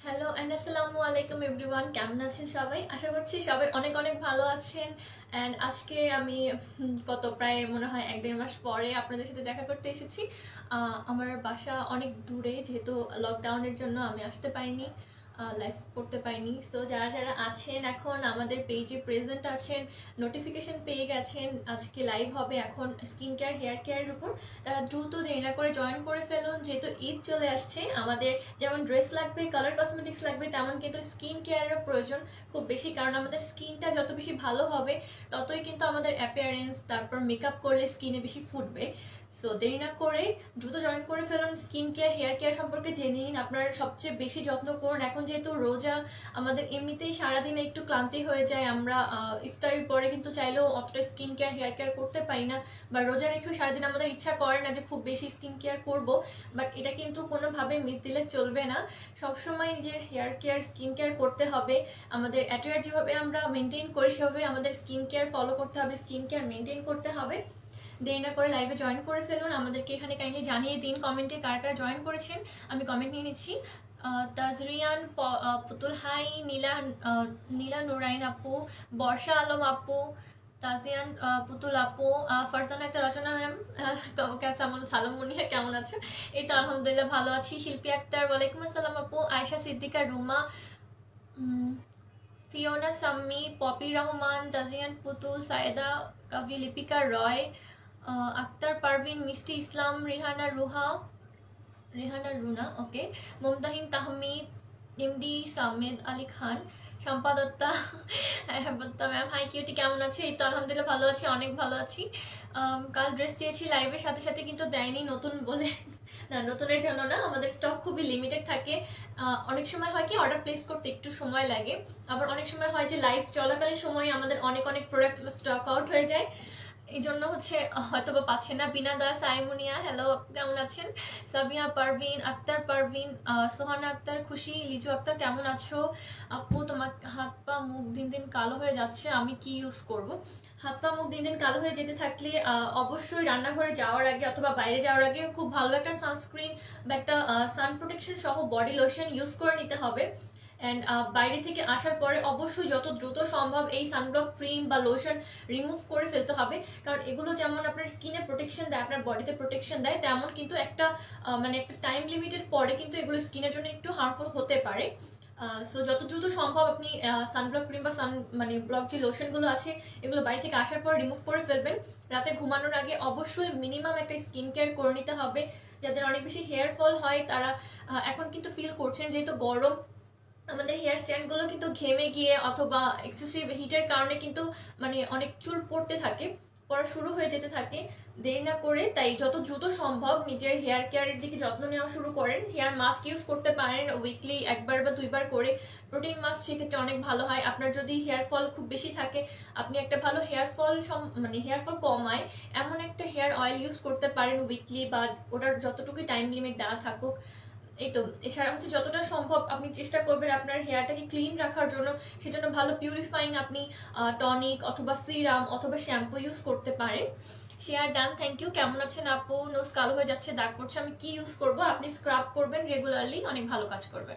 Hello and আসসালামু আলাইকুম everyone, কেমন আছেন সবাই? আশা করছি সবাই অনেক অনেক ভালো আছেন। অ্যান্ড আজকে আমি প্রায় মনে হয় 1-1.5 মাস পরে আপনাদের সাথে দেখা করতে এসেছি। আমার বাসা অনেক দূরে, যেহেতু লকডাউনের জন্য আমি আসতে পারিনি, লাইভ করতে পারিনি। সো যারা যারা আছেন এখন আমাদের পেজে প্রেজেন্ট আছেন, নোটিফিকেশন পেয়ে গেছেন আজকে লাইভ হবে এখন স্কিন কেয়ার হেয়ার কেয়ারের উপর, তারা দ্রুত দেরি না করে জয়েন করে ফেলুন। যেহেতু ঈদ চলে আসছে, আমাদের যেমন ড্রেস লাগবে, কালার কসমেটিক্স লাগবে, তেমন কিন্তু স্কিন কেয়ারের প্রয়োজন খুব বেশি। কারণ আমাদের স্কিনটা যত বেশি ভালো হবে ততই কিন্তু আমাদের অ্যাপিয়ারেন্স, তারপর মেকআপ করলে স্কিনে বেশি ফুটবে। সো দেরি না করে দ্রুত জয়েন করে ফেলুন। স্কিন কেয়ার হেয়ার কেয়ার সম্পর্কে জেনে নিন, আপনার সবচেয়ে বেশি যত্ন করুন। এখন যেহেতু রোজা, আমাদের এমনিতেই সারাদিনে একটু ক্লান্তি হয়ে যায়, আমরা ইফতারের পরে কিন্তু চাইলেও অতটা স্কিন কেয়ার হেয়ার কেয়ার করতে পারি না, বা রোজা রেখেও সারাদিন আমাদের ইচ্ছা করে না যে খুব বেশি স্কিন কেয়ার করব। বাট এটা কিন্তু কোনোভাবে মিস দিলে চলবে না, সবসময় নিজের হেয়ার কেয়ার স্কিন কেয়ার করতে হবে। আমাদের অ্যাটিয়ার যেভাবে আমরা মেনটেন করি সেভাবে আমাদের স্কিন কেয়ার ফলো করতে হবে, স্কিন কেয়ার মেনটেন করতে হবে। দেরি না করে লাইভে জয়েন করে ফেলুন। আমাদেরকে এখানে কাইন্ডলি জানিয়ে দিন কমেন্টে কারা কারা জয়েন করেছেন, আমি কমেন্ট নিয়ে নিচ্ছি। তাজরিয়ান, পুতুল হাই, নীলা নুরাইন আপু, বর্ষা আলম আপু, তাজিয়ান, পুতুল আপু, ফারজানা একটা রচনা ম্যাম, কেমন, সালাম মুনিয়া কেমন আছেন? এই তো আলহামদুলিল্লাহ ভালো আছি। শিল্পী আক্তার, ওয়ালাইকুম আসসালাম আপু। Ayesha Siddika, Ruma, Fiona Sammi, Popy Rahman, Tajian, Putul, Sayeda Kobi, Lipika Roy, Akter Parvin, Mishti Islam, Rehana Runa, okay, Mumtahin Tahmid, MD Samed Ali Khan, Shampa Dutta, Dutta ma'am, hi cutie কেমন আছে? এই তো আলহামদুলিল্লাহ ভালো আছি, অনেক ভালো আছি। কাল ড্রেস চেয়েছি লাইভের সাথে সাথে কিন্তু দেয়নি নতুন বলে। না, নতুনের জন্য না, আমাদের স্টক খুবই লিমিটেড থাকে। অনেক সময় হয় কি অর্ডার প্লেস করতে একটু সময় লাগে, আবার অনেক সময় হয় যে লাইভ চলাকালীন সময়ে আমাদের অনেক অনেক প্রোডাক্ট স্টক আউট হয়ে যায়, এই জন্য হচ্ছে হয়তো বা পাচ্ছে না। বিনা দাস, সাইমুনিয়া, হ্যালো, কেমন আছেন? সাবিয়া পারভিন, আক্তার পারভিন, সোহানা আক্তার, খুশি, লিজু আক্তার কেমন আছো? আপু তোমার হাত পা মুখ দিন দিন কালো হয়ে যাচ্ছে, আমি কি ইউজ করব? হাত পা মুখ দিন দিন কালো হয়ে যেতে থাকলে অবশ্যই রান্নাঘরে যাওয়ার আগে অথবা বাইরে যাওয়ার আগে খুব ভালো একটা সানস্ক্রিন বা একটা সান প্রোটেকশন সহ বডি লোশন ইউজ করে নিতে হবে। অ্যান্ড বাইরে থেকে আসার পরে অবশ্যই যত দ্রুত সম্ভব এই সানব্লক ক্রিম বা লোশন রিমুভ করে ফেলতে হবে। কারণ এগুলো যেমন আপনার স্কিনে প্রোটেকশন দেয়, আপনার বডিতে প্রোটেকশন দেয়, তেমন কিন্তু একটা একটা টাইম লিমিটের পরে কিন্তু এগুলো স্কিনের জন্য একটু হার্মফুল হতে পারে। সো যত দ্রুত সম্ভব আপনি সানব্লক ক্রিম বা ব্লক যে লোশনগুলো আছে এগুলো বাড়ি থেকে আসার পর রিমুভ করে ফেলবেন। রাতে ঘুমানোর আগে অবশ্যই মিনিমাম একটা স্কিন কেয়ার করে নিতে হবে। যাদের অনেক বেশি হেয়ার ফল হয় তারা এখন কিন্তু ফিল করছেন, যেহেতু গরম, আমাদের হেয়ার স্ট্যান্ডগুলো কিন্তু ঘেমে গিয়ে অথবা এক্সেসিভ হিটের কারণে কিন্তু অনেক চুল পড়া শুরু হয়ে যেতে থাকে। দেরি না করে তাই যত দ্রুত সম্ভব নিজের হেয়ার কেয়ারের দিকে যত্ন নেওয়া শুরু করেন। হেয়ার মাস্ক ইউজ করতে পারেন উইকলি 1বার বা 2বার করে, প্রোটিন মাস্ক, সেক্ষেত্রে অনেক ভালো হয়। আপনার যদি হেয়ার ফল খুব বেশি থাকে, আপনি একটা ভালো হেয়ার ফল কমায় এমন একটা হেয়ার অয়েল ইউজ করতে পারেন উইকলি, বা ওটার যতটুকুই টাইম লিমিট দেওয়া থাকুক। এই তো, এছাড়া হচ্ছে যতটা সম্ভব আপনি চেষ্টা করবেন আপনার হেয়ারটাকে ক্লিন রাখার জন্য, সেজন্য ভালো পিউরিফাইং আপনি টনিক অথবা সিরাম অথবা শ্যাম্পু ইউজ করতে পারেন। Share done, thank you. কেমন আছেন আপু? নোজ কালো হয়ে যাচ্ছে, দাগ পড়ছে, আমি কি ইউজ করব? আপনি স্ক্রাব করবেন রেগুলারলি, অনেক ভালো কাজ করবে।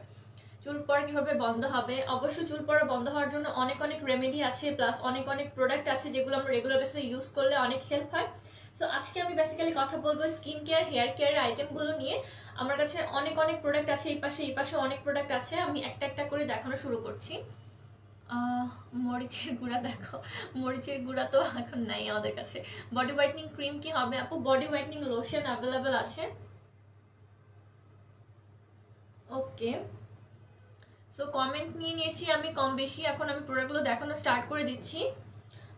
চুল পড়া কিভাবে বন্ধ হবে? অবশ্যই চুল পড়া বন্ধ হওয়ার জন্য অনেক অনেক রেমেডি আছে, প্লাস অনেক অনেক প্রোডাক্ট আছে যেগুলো আমরা রেগুলার বেসিসে ইউজ করলে অনেক হেল্প হয়। সো আজকে আমি বেসিক্যালি কথা বলবো স্কিন কেয়ার হেয়ার কেয়ারের আইটেমগুলো নিয়ে। আমার কাছে অনেক অনেক প্রোডাক্ট আছে, এই পাশে অনেক প্রোডাক্ট আছে, আমি একটা একটা করে দেখানো শুরু করছি। মরিচের গুঁড়া দেখো, মরিচের গুঁড়া তো এখন নাই আমাদের কাছে। বডি হোয়াইটনিং ক্রিম কি হবে আপু? বডি হোয়াইটনিং লোশন অ্যাভেলেবেল আছে। ওকে, সো কমেন্ট নিয়ে নিয়েছি আমি কম বেশি, এখন আমি প্রোডাক্টগুলো দেখানো স্টার্ট করে দিচ্ছি।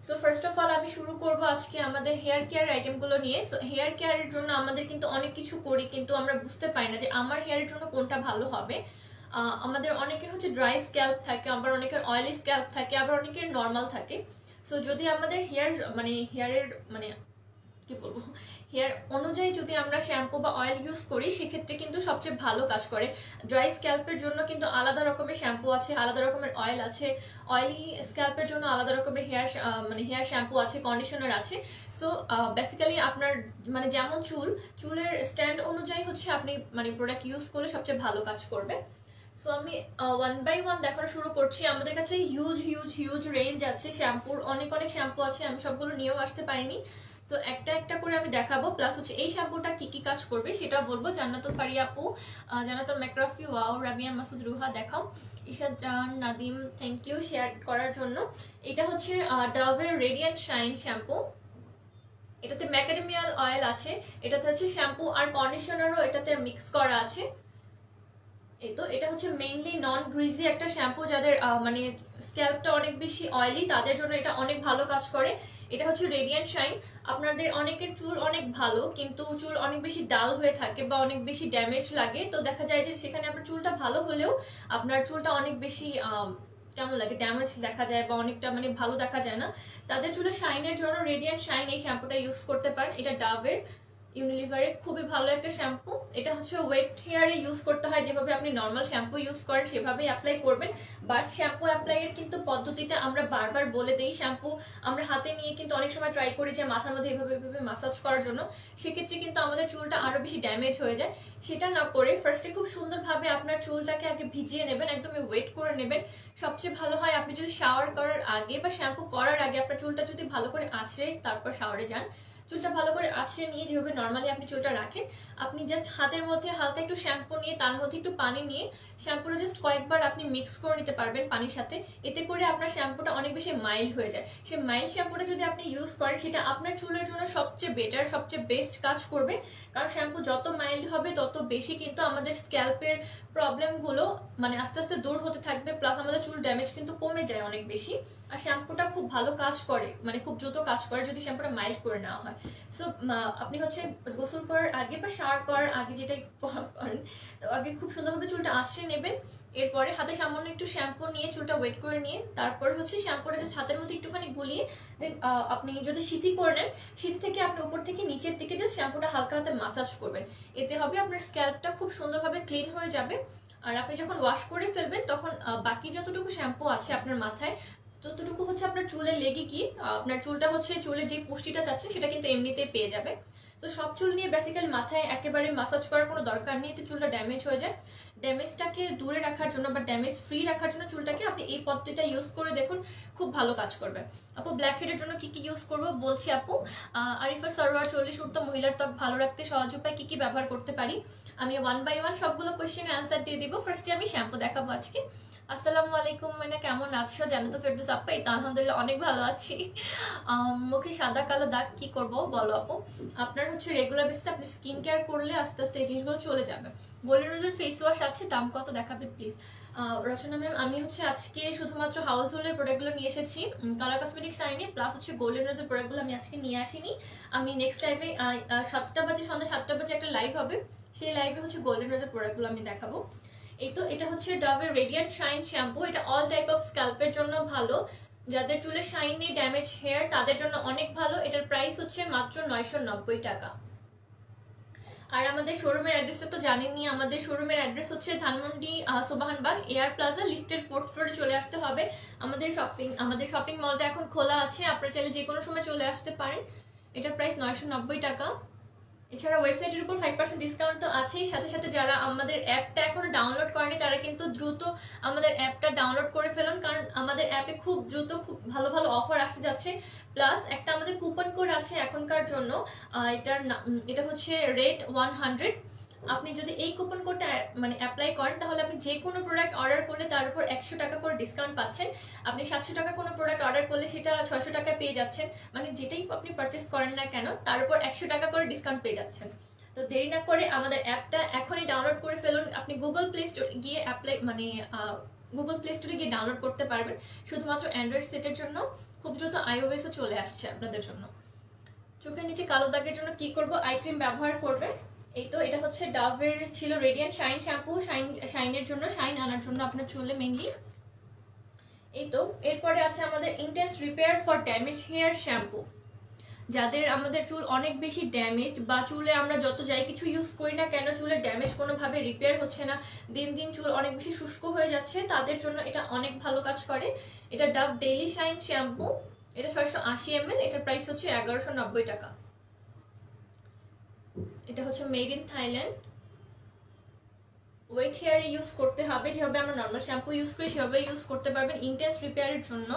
সো ফার্স্ট অফ অল আমি শুরু করব আজকে আমাদের হেয়ার কেয়ার আইটেমগুলো নিয়ে। সো হেয়ার কেয়ারের জন্য আমাদের কিন্তু অনেক কিছু করি, কিন্তু আমরা বুঝতে পারি না যে আমার হেয়ারের জন্য কোনটা ভালো হবে। আমাদের অনেকের হচ্ছে ড্রাই স্ক্যাল্প থাকে, আবার অনেকের অয়েলি স্ক্যাল্প থাকে, আবার অনেকের নর্মাল থাকে। সো যদি আমাদের হেয়ারের কি বলবো, হেয়ার অনুযায়ী যদি আমরা শ্যাম্পু বা অয়েল ইউজ করি সেক্ষেত্রে কিন্তু সবচেয়ে ভালো কাজ করে। ড্রাই স্ক্যাল্পের জন্য কিন্তু আলাদা রকমের শ্যাম্পু আছে, আলাদা রকমের অয়েল আছে। অয়েলি স্ক্যাল্পের জন্য আলাদা রকমের হেয়ার শ্যাম্পু আছে, কন্ডিশনার আছে। সো বেসিক্যালি আপনার যেমন চুলের স্ট্যান্ড অনুযায়ী হচ্ছে আপনি প্রোডাক্ট ইউজ করলে সবচেয়ে ভালো কাজ করবে। সো আমি ওয়ান বাই ওয়ান দেখানো শুরু করছি। আমাদের কাছে হিউজ হিউজ হিউজ রেঞ্জ আছে শ্যাম্পুর, অনেক অনেক শ্যাম্পু আছে, আমি সবগুলো নিয়েও আসতে পারিনি। সো একটা একটা করে আমি দেখাবো, প্লাস হচ্ছে এই শ্যাম্পুটা কি কি কাজ করবে সেটা বলবো। জান্নাতুল ফারিয়া আপু, জান্নাতুল মাকরাফি, ওয়াও, রাবিয়া মাসুদ, রুহা দেখাও, ইশাদ জাহান, নাদিম, থ্যাংক ইউ শেয়ার করার জন্য। এটা হচ্ছে ডাভের রেডিয়েন্ট শাইন শ্যাম্পু। এটাতে ম্যাকাডেমিয়াল অয়েল আছে, এটাতে হচ্ছে শ্যাম্পু আর কন্ডিশনারও এটাতে মিক্স করা আছে। এই তো এটা হচ্ছে মেইনলি নন গ্রিজি একটা শ্যাম্পু, যাদের মানে স্ক্যাল্পটা অনেক বেশি অয়েলি তাদের জন্য এটা অনেক ভালো কাজ করে। এটা হচ্ছে রেডিয়েন্ট শাইন। আপনাদের অনেকের চুল অনেক ভালো কিন্তু চুল অনেক বেশি ডাল হয়ে থাকে বা অনেক বেশি ড্যামেজ লাগে, তো দেখা যায় যে সেখানে আপনার চুলটা ভালো হলেও আপনার চুলটা অনেক বেশি কেমন লাগে, ড্যামেজ দেখা যায় বা অনেকটা মানে ভালো দেখা যায় না। তাদের চুলের শাইনের জন্য রেডিয়েন্ট শাইন এই শ্যাম্পুটা ইউজ করতে পারেন। এটা ডাভের, ইউনিলিভারের খুবই ভালো একটা শ্যাম্পু। এটা হচ্ছে ওয়েট হেয়ারে ইউজ করতে হয়, যেভাবে আপনি নর্মাল শ্যাম্পু ইউজ করেন সেভাবেই অ্যাপ্লাই করবেন। বাট শ্যাম্পু অ্যাপ্লাইয়ের কিন্তু পদ্ধতিটা আমরা বারবার বলে দিই। শ্যাম্পু আমরা হাতে নিয়ে কিন্তু অনেক সময় ট্রাই করি যে মাথার মধ্যে এভাবে এভাবে মাসাজ করার জন্য, সেক্ষেত্রে কিন্তু আমাদের চুলটা আরো বেশি ড্যামেজ হয়ে যায়। সেটা না করে ফার্স্টে খুব সুন্দরভাবে আপনার চুলটাকে আগে ভিজিয়ে নেবেন, একদমই ওয়েট করে নেবেন। সবচেয়ে ভালো হয় আপনি যদি শাওয়ার করার আগে বা শ্যাম্পু করার আগে আপনার চুলটা যদি ভালো করে আঁচড়ে তারপর শাওয়ারে যান। চুলটা ভালো করে আঁচড়ে নিয়ে যেভাবে নর্মালি আপনি চুলটা রাখেন, আপনি জাস্ট হাতের মধ্যে হালকা একটু শ্যাম্পু নিয়ে তার মধ্যে একটু পানি নিয়ে শ্যাম্পুটা জাস্ট কয়েকবার আপনি মিক্স করে নিতে পারবেন পানির সাথে। এতে করে আপনার শ্যাম্পুটা অনেক বেশি মাইল্ড হয়ে যায়। সেই মাইল্ড শ্যাম্পুটা যদি আপনি ইউজ করেন সেটা আপনার চুলের জন্য সবচেয়ে বেটার, সবচেয়ে বেস্ট কাজ করবে। কারণ শ্যাম্পু যত মাইল্ড হবে তত বেশি কিন্তু আমাদের স্ক্যাল্পের প্রবলেমগুলো মানে আস্তে আস্তে দূর হতে থাকবে, প্লাস আমাদের চুল ড্যামেজ কিন্তু কমে যায় অনেক বেশি। আর শ্যাম্পুটা খুব ভালো কাজ করে, মানে খুব দ্রুত কাজ করে যদি শ্যাম্পুটা মাইল্ড করে নেওয়া হয়। সো আপনি হচ্ছে গোসল করার আগে বা শাওয়ার করার আগে যেটাই করেন, তো আগে খুব সুন্দরভাবে চুলটা আঁচড়ে নেবেন। এরপরে হাতে সামান্য একটু শ্যাম্পু নিয়ে চুলটা ওয়েট করে নিয়ে তারপরে হচ্ছে শ্যাম্পুটা জাস্ট হাতের মধ্যে একটুখানি গুলিয়ে দেন আপনি যদি সিথি করে নেন, সিথি থেকে আপনি উপর থেকে নিচের দিকে জাস্ট শ্যাম্পুটা হালকা হাতে মাসাজ করবেন। এতে হবে আপনার স্ক্যাল্পটা খুব সুন্দরভাবে ক্লিন হয়ে যাবে। আর আপনি যখন ওয়াশ করে ফেলবেন তখন বাকি যতটুকু শ্যাম্পু আছে আপনার মাথায়, যতটুকু হচ্ছে আপনার চুলে লেগে কি আপনার চুলটা হচ্ছে চুলের যে পুষ্টিটা চাচ্ছে সেটা কিন্তু এমনিতেই পেয়ে যাবে। তো সব চুল নিয়ে বেসিক্যালি মাথায় একেবারে মাসাজ করার কোনো দরকার নেই, এতে চুলটা ড্যামেজ হয়ে যায়। ড্যামেজটাকে দূরে রাখার জন্য বা ড্যামেজ ফ্রি রাখার জন্য চুলটাকে আপনি এই পদ্ধতিটা ইউজ করে দেখুন, খুব ভালো কাজ করবে। আপু ব্ল্যাক হেডের জন্য কি কি ইউজ করবো বলছি আপু। আরিফা সরোয়ার 40 ঊর্ধ্ব মহিলার ত্বক ভালো রাখতে সহজ উপায় কি কি ব্যবহার করতে পারি? আমি ওয়ান বাই ওয়ান সবগুলো কোয়েশ্চেনের অ্যান্সার দিয়ে দিব। ফার্স্টে আমি শ্যাম্পু দেখাবো আজকে। আসসালামু আলাইকুম, মানে কেমন আছো? জান্নাতুল ফেরদৌস আপু, এই তো আলহামদুলিল্লাহ অনেক ভালো আছি। মুখে সাদা কালো দাগ কি করব বলো আপু? আপনার হচ্ছে রেগুলার বেসিসে আপনি স্কিন কেয়ার করলে আস্তে আস্তে এই জিনিসগুলো চলে যাবে। গোল্ডেন রোজের ফেস ওয়াশ আছে, দাম কত দেখাবে প্লিজ? রচনা ম্যাম, আমি হচ্ছে আজকে শুধুমাত্র হাউস হোল্ডের প্রোডাক্টগুলো নিয়ে এসেছি, কালার কসমেটিক্স আইনি, প্লাস হচ্ছে গোল্ডেন রোজের প্রোডাক্টগুলো আমি আজকে নিয়ে আসিনি। আমি নেক্সট লাইভে 7টা বাজে, সন্ধ্যা 7টা বাজে একটা লাইভ হবে, সেই লাইভে হচ্ছে গোল্ডেন রোজের প্রোডাক্টগুলো আমি দেখাবো। এই তো এটা হচ্ছে ডাভের রেডিয়েন্ট শাইন শ্যাম্পু। এটা অল টাইপ অফ স্ক্যাল্পের জন্য ভালো, যাদের চুলে শাইন নেই, ড্যামেজ হেয়ার, তাদের জন্য অনেক ভালো। এটার প্রাইস হচ্ছে মাত্র 990 টাকা। আর আমাদের শোরুমের অ্যাড্রেসটা তো জানেনই, আমাদের শোরুমের অ্যাড্রেস হচ্ছে ধানমন্ডি সোবাহানবাগ এয়ার প্লাজা লিফটের 4th ফ্লোরে চলে আসতে হবে। আমাদের শপিং মলটা এখন খোলা আছে, আপনারা চাইলে যে কোনো সময় চলে আসতে পারেন। এটার প্রাইস 990 টাকা। এছাড়া ওয়েবসাইটের উপর 5% ডিসকাউন্ট তো আছেই, সাথে সাথে যারা আমাদের অ্যাপটা এখনো ডাউনলোড করেনি তারা কিন্তু দ্রুত আমাদের অ্যাপটা ডাউনলোড করে ফেলুন, কারণ আমাদের অ্যাপে খুব দ্রুত খুব ভালো ভালো অফার আসতে যাচ্ছে। প্লাস একটা আমাদের কুপন কোড আছে এখনকার জন্য, এটা হচ্ছে রেট 100। আপনি যদি এই কুপন কোডটা মানে অ্যাপ্লাই করেন তাহলে আপনি যে কোনো প্রোডাক্ট অর্ডার করলে তার উপর 100 টাকা করে ডিসকাউন্ট পাচ্ছেন। আপনি 700 টাকা কোনো প্রোডাক্ট অর্ডার করলে সেটা 600 টাকায় পেয়ে যাচ্ছেন, মানে যেটাই আপনি পারচেস করেন না কেন তার উপর 100 টাকা করে ডিসকাউন্ট পেয়ে যাচ্ছেন। তো দেরি না করে আমাদের অ্যাপটা এখনই ডাউনলোড করে ফেলুন। আপনি গুগল প্লে স্টোর গিয়ে গুগল প্লে স্টোরে গিয়ে ডাউনলোড করতে পারবেন, শুধুমাত্র অ্যান্ড্রয়েড সেটের জন্য। খুব দ্রুত iOS-ও চলে আসছে আপনাদের জন্য। চোখের নিচে কালো দাগের জন্য কি করব? আই ক্রিম ব্যবহার করবে। এই তো এটা হচ্ছে ডাভের ছিল রেডিয়েন্ট শাইন শ্যাম্পু, শাইনের জন্য, শাইন আনার জন্য আপনার চুলে মেইনলি। এই তো এরপরে আছে আমাদের intense repair for damage hair shampoo. যাদের আমাদের চুল অনেক বেশি ড্যামেজড বা চুলে আমরা যত যাই কিছু ইউজ করি না কেন চুলের ড্যামেজ কোনোভাবে রিপেয়ার হচ্ছে না, দিন দিন চুল অনেক বেশি শুষ্ক হয়ে যাচ্ছে, তাদের জন্য এটা অনেক ভালো কাজ করে। এটা ডাভ ডেইলি শাইন শ্যাম্পু, এটা 680 ml, এটার প্রাইস হচ্ছে 1190 টাকা। এটা হচ্ছে মেড ইন থাইল্যান্ড। ও ওয়েট হেয়ারে ইউজ করতে হবে, যেভাবে আমরা নর্মাল শ্যাম্পু ইউজ করি সেভাবে ইউজ করতে পারবেন ইন্টেন্স রিপেয়ারের জন্য।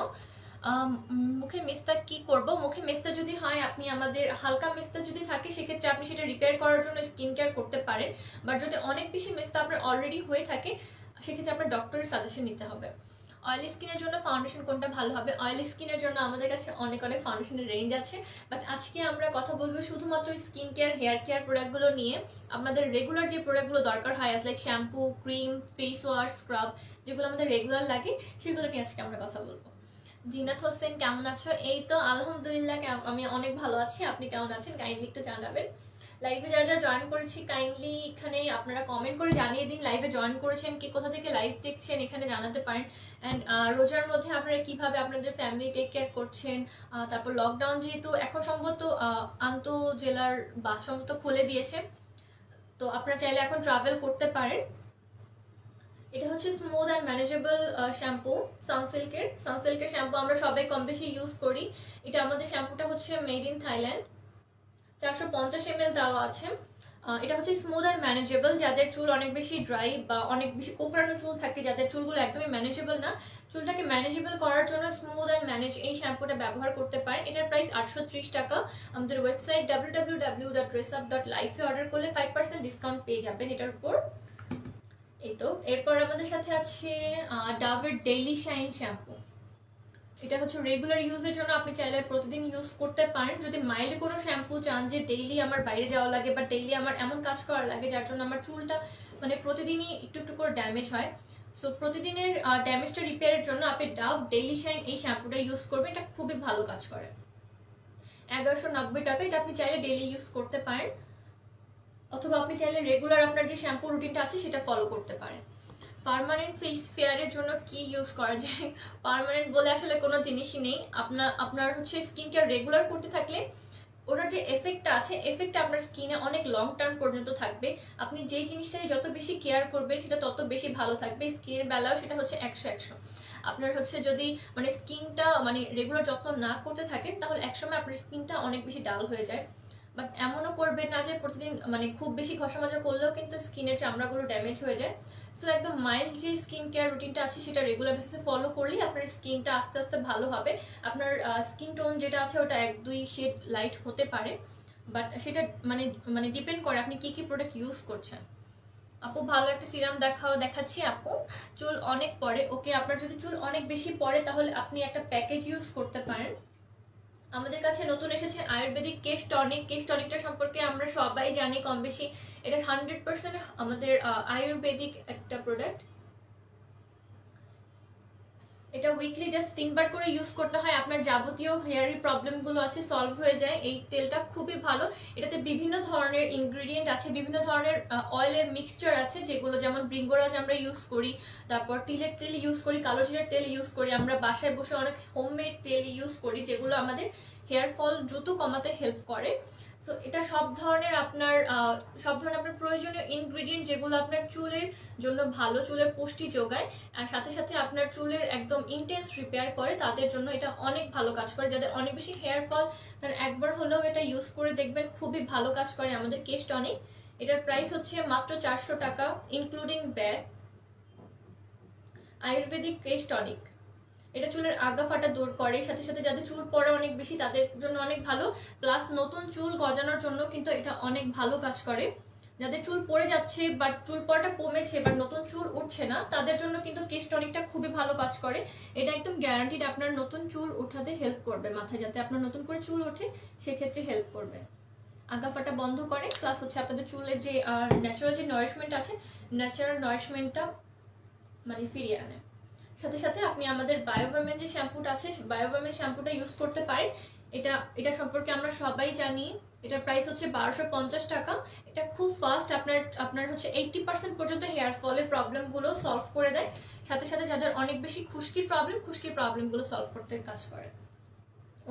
মুখে মেস্তা কি করব, মুখে মেস্তা যদি হয় আপনি আমাদের হালকা মেস্তা যদি থাকে সেক্ষেত্রে আপনি সেটা রিপেয়ার করার জন্য স্কিন কেয়ার করতে পারেন। বাট যদি অনেক বেশি মেস্তা আপনার অলরেডি হয়ে থাকে সেক্ষেত্রে আপনার ডক্টরের সাজেশন নিতে হবে। অয়েলি স্কিনের জন্য ফাউন্ডেশন কোনটা ভালো হবে? অয়েলি স্কিনের জন্য আমাদের কাছে অনেক অনেক ফাউন্ডেশনের রেঞ্জ আছে, বাট আজকে আমরা কথা বলবো শুধুমাত্র স্কিন কেয়ার হেয়ার কেয়ার প্রোডাক্টগুলো নিয়ে। আপনাদের রেগুলার যে প্রোডাক্টগুলো দরকার হয় like shampoo, cream, face wash, scrub, যেগুলো আমাদের রেগুলার লাগে সেগুলো নিয়ে আজকে আমরা কথা বলবো। জিনাত হোসেন কেমন আছো? এই তো আলহামদুলিল্লাহ, আমি অনেক ভালো আছি। আপনি কেমন আছেন কাইন্ডলি একটু জানাবেন। লাইভে যারা যারা জয়েন করেছি কাইন্ডলি এখানে আপনারা কমেন্ট করে জানিয়ে দিন লাইভে জয়েন করেছেন কি, কোথা থেকে লাইভ দেখছেন এখানে জানাতে পারেন। অ্যান্ড রোজার মধ্যে আপনারা কিভাবে আপনাদের ফ্যামিলি টেক কেয়ার করছেন। তারপর লকডাউন যেহেতু এখন সম্ভবত আন্ত জেলার বাস সম্ভবত খুলে দিয়েছে, তো আপনারা চাইলে এখন ট্রাভেল করতে পারেন। এটা হচ্ছে স্মুথ অ্যান্ড ম্যানেজেবল শ্যাম্পু সানসিল্কের শ্যাম্পু আমরা সবাই কম বেশি ইউজ করি। এটা আমাদের শ্যাম্পুটা হচ্ছে মেড ইন থাইল্যান্ড, 450 ml দেওয়া আছে। এটা হচ্ছে স্মুথ অ্যান্ড ম্যানেজেবল, যাদের চুল অনেক বেশি ড্রাই বা অনেক বেশি কোঁকড়ানো চুল থাকে, যাদের চুলগুলো একদমই ম্যানেজেবল না, চুলটাকে ম্যানেজেবল করার জন্য স্মুথ অ্যান্ড ম্যানেজ এই শ্যাম্পুটা ব্যবহার করতে পারেন। এটার প্রাইস 830 টাকা। আমাদের ওয়েবসাইট www.dressup.life এ অর্ডার করলে 5% ডিসকাউন্ট পেয়ে যাবেন এটার উপর। এই তো এরপর আমাদের সাথে আছে ডাভের ডেইলি শাইন শ্যাম্পু। এটা হচ্ছে রেগুলার ইউজের জন্য, আপনি চাইলে প্রতিদিন ইউজ করতে পারেন। যদি মাইল্ড কোনো শ্যাম্পু চান যে ডেইলি আমার বাইরে যাওয়া লাগে বা ডেইলি আমার এমন কাজ করা লাগে যার জন্য আমার চুলটা মানে প্রতিদিনই একটু একটু করে ড্যামেজ হয়, সো প্রতিদিনের ড্যামেজটা রিপেয়ারের জন্য আপনি ডাভ ডেইলি শাইন এই শ্যাম্পুটা ইউজ করবেন। এটা খুবই ভালো কাজ করে। 1190 টাকা। এটা আপনি চাইলে ডেইলি ইউজ করতে পারেন, অথবা আপনি চাইলে রেগুলার আপনার যে শ্যাম্পু রুটিনটা আছে সেটা ফলো করতে পারেন। পার্মানেন্ট ফেস ফেয়ারের জন্য কি ইউজ করা যায়? পার্মানেন্ট বলে আসলে কোনো জিনিসই নেই। আপনার হচ্ছে স্কিন কেয়ার রেগুলার করতে থাকলে ওটার যে এফেক্টটা আছে, এফেক্টটা আপনার স্কিনে অনেক লং টার্ম পর্যন্ত থাকবে। আপনি যেই জিনিসটাই যত বেশি কেয়ার করবে সেটা তত বেশি ভালো থাকবে। স্কিনের বেলাও সেটা হচ্ছে 100। আপনার হচ্ছে যদি মানে স্কিনটা মানে রেগুলার যত্ন না করতে থাকেন তাহলে একসময় আপনার স্কিনটা অনেক বেশি ডাল হয়ে যায়। বাট এমনও করবেন না যে প্রতিদিন মানে খুব বেশি ঘষা মাজা করলেও কিন্তু স্কিনের চামড়াগুলো ড্যামেজ হয়ে যায়। সো একদম মাইল্ড যে স্কিন কেয়ার রুটিনটা আছে সেটা রেগুলার বেসিসে ফলো করলেই আপনার স্কিনটা আস্তে আস্তে ভালো হবে। আপনার স্কিন টোন যেটা আছে ওটা 1-2 শেড লাইট হতে পারে, বাট সেটা মানে মানে ডিপেন্ড করে আপনি কি কি প্রোডাক্ট ইউজ করছেন। আপু ভালো একটা সিরাম দেখাচ্ছি আপু। চুল অনেক পড়ে, ওকে আপনার যদি চুল অনেক বেশি পড়ে তাহলে আপনি একটা প্যাকেজ ইউজ করতে পারেন। আমাদের কাছে নতুন এসেছে আয়ুর্বেদিক কেশ টনিক। কেশ টনিকটা সম্পর্কে আমরা সবাই জানি কম বেশি, এটা 100% আমাদের আয়ুর্বেদিক একটা প্রোডাক্ট। এটা উইকলি জাস্ট 3 বার করে ইউজ করতে হয়, আপনার যাবতীয় হেয়ারি প্রবলেমগুলো আছে সলভ হয়ে যায়। এই তেলটা খুবই ভালো, এটাতে বিভিন্ন ধরনের ইনগ্রেডিয়েন্ট আছে, বিভিন্ন ধরনের অয়েলের মিক্সচার আছে, যেগুলো যেমন ব্রিঙ্গোরাজ আমরা ইউজ করি, তারপর তিলের তেল ইউজ করি, কালো জিরার তেল ইউজ করি, আমরা বাসায় বসে অনেক হোমমেড তেল ইউজ করি যেগুলো আমাদের হেয়ার ফল দ্রুত কমাতে হেল্প করে। সো এটা সব ধরনের আপনার প্রয়োজনীয় ইনগ্রেডিয়েন্ট যেগুলো আপনার চুলের জন্য ভালো, চুলের পুষ্টি যোগায়, আর সাথে সাথে আপনার চুলের একদম ইন্টেন্স রিপেয়ার করে, তাদের জন্য এটা অনেক ভালো কাজ করে। যাদের অনেক বেশি হেয়ার ফল তারা একবার হলেও এটা ইউজ করে দেখবেন, খুবই ভালো কাজ করে আমাদের কেশ টনিক। এটার প্রাইস হচ্ছে মাত্র 400 টাকা ইনক্লুডিং ব্যাগ। আয়ুর্বেদিক কেশ টনিক, এটা চুলের আগা ফাটা দূর করে, সাথে সাথে যাদের চুল পড়ে অনেক বেশি তাদের জন্য অনেক ভালো, প্লাস নতুন চুল গজানোর জন্য কিন্তু এটা অনেক ভালো কাজ করে। যাদের চুল পড়ে যাচ্ছে বাট চুল পড়াটা কমেছে বাট নতুন চুল উঠছে না তাদের জন্য কিন্তু কেশ টনিকটা খুবই ভালো কাজ করে। এটা একদম গ্যারান্টিড আপনার নতুন চুল ওঠাতে হেল্প করবে, মাথায় যাতে আপনার নতুন করে চুল ওঠে সেক্ষেত্রে হেল্প করবে, আগা ফাটা বন্ধ করে, প্লাস হচ্ছে আপনাদের চুলের যে ন্যাচারাল যে নারিশমেন্ট আছে ন্যাচারাল নারিশমেন্টটা মানে ফিরিয়ে আনে। সাথে সাথে আপনি আমাদের বায়োভার্মেন যে শ্যাম্পুটা আছে বায়োভার্মেন শ্যাম্পুটা ইউজ করতে পারেন। এটা সম্পর্কে আমরা সবাই জানি। এটার প্রাইস হচ্ছে 1250 টাকা। এটা খুব ফাস্ট আপনার হচ্ছে 80% পর্যন্ত হেয়ার ফলের প্রবলেমগুলো সলভ করে দেয়, সাথে সাথে যাদের অনেক বেশি খুশকির প্রবলেমগুলো সলভ করতে কাজ করে।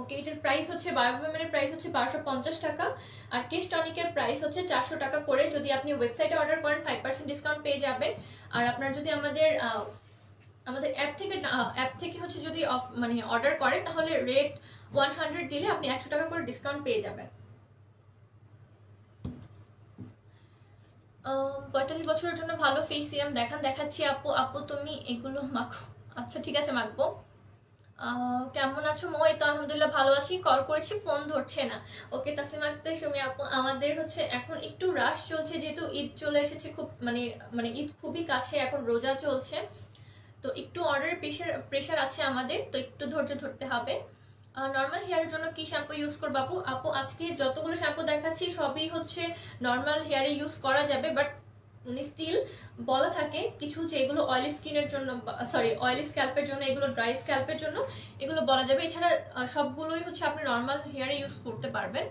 ওকে, এটার প্রাইস হচ্ছে বায়োভার্মেনের প্রাইস হচ্ছে 1250 টাকা, আর কেশ টনিকের প্রাইস হচ্ছে 400 টাকা করে। যদি আপনি ওয়েবসাইটে অর্ডার করেন 5% ডিসকাউন্ট পেয়ে যাবেন। আর আপনার যদি আমাদের অ্যাপ থেকে হচ্ছে যদি মানে অর্ডার করেন তাহলে রেট 100 দিলে আপনি 100 টাকা করে ডিসকাউন্ট পেয়ে যাবেন। 45 বছরের জন্য ভালো ফেস সিরাম দেখান। দেখাচ্ছি আপু। আপু তুমি এগুলো মাখো। আচ্ছা ঠিক আছে, মাখবো। কেমন আছো মো? এই তো আলহামদুলিল্লাহ ভালো আছি। কল করেছি, ফোন ধরছে না। ওকে তাসলিমা আক্তার সুমি আপু, আমাদের হচ্ছে এখন একটু রাশ চলছে, যেহেতু ঈদ চলে এসেছে, খুব মানে মানে ঈদ খুবই কাছে, এখন রোজা চলছে, তো একটু অর্ডারের প্রেশার আছে আমাদের, তো একটু ধৈর্য ধরতে হবে। নর্মাল হেয়ারের জন্য কি শ্যাম্পু ইউজ করবো আপু? আপু আজকে যতগুলো শ্যাম্পু দেখাচ্ছি সবই হচ্ছে নর্মাল হেয়ারে ইউজ করা যাবে, বাট স্টিল বলা থাকে কিছু যে এগুলো অয়েলি স্কিনের জন্য, সরি অয়েলি স্ক্যাল্পের জন্য, এগুলো ড্রাই স্ক্যাল্পের জন্য এগুলো বলা যাবে। এছাড়া সবগুলোই হচ্ছে আপনি নর্মাল হেয়ারে ইউজ করতে পারবেন।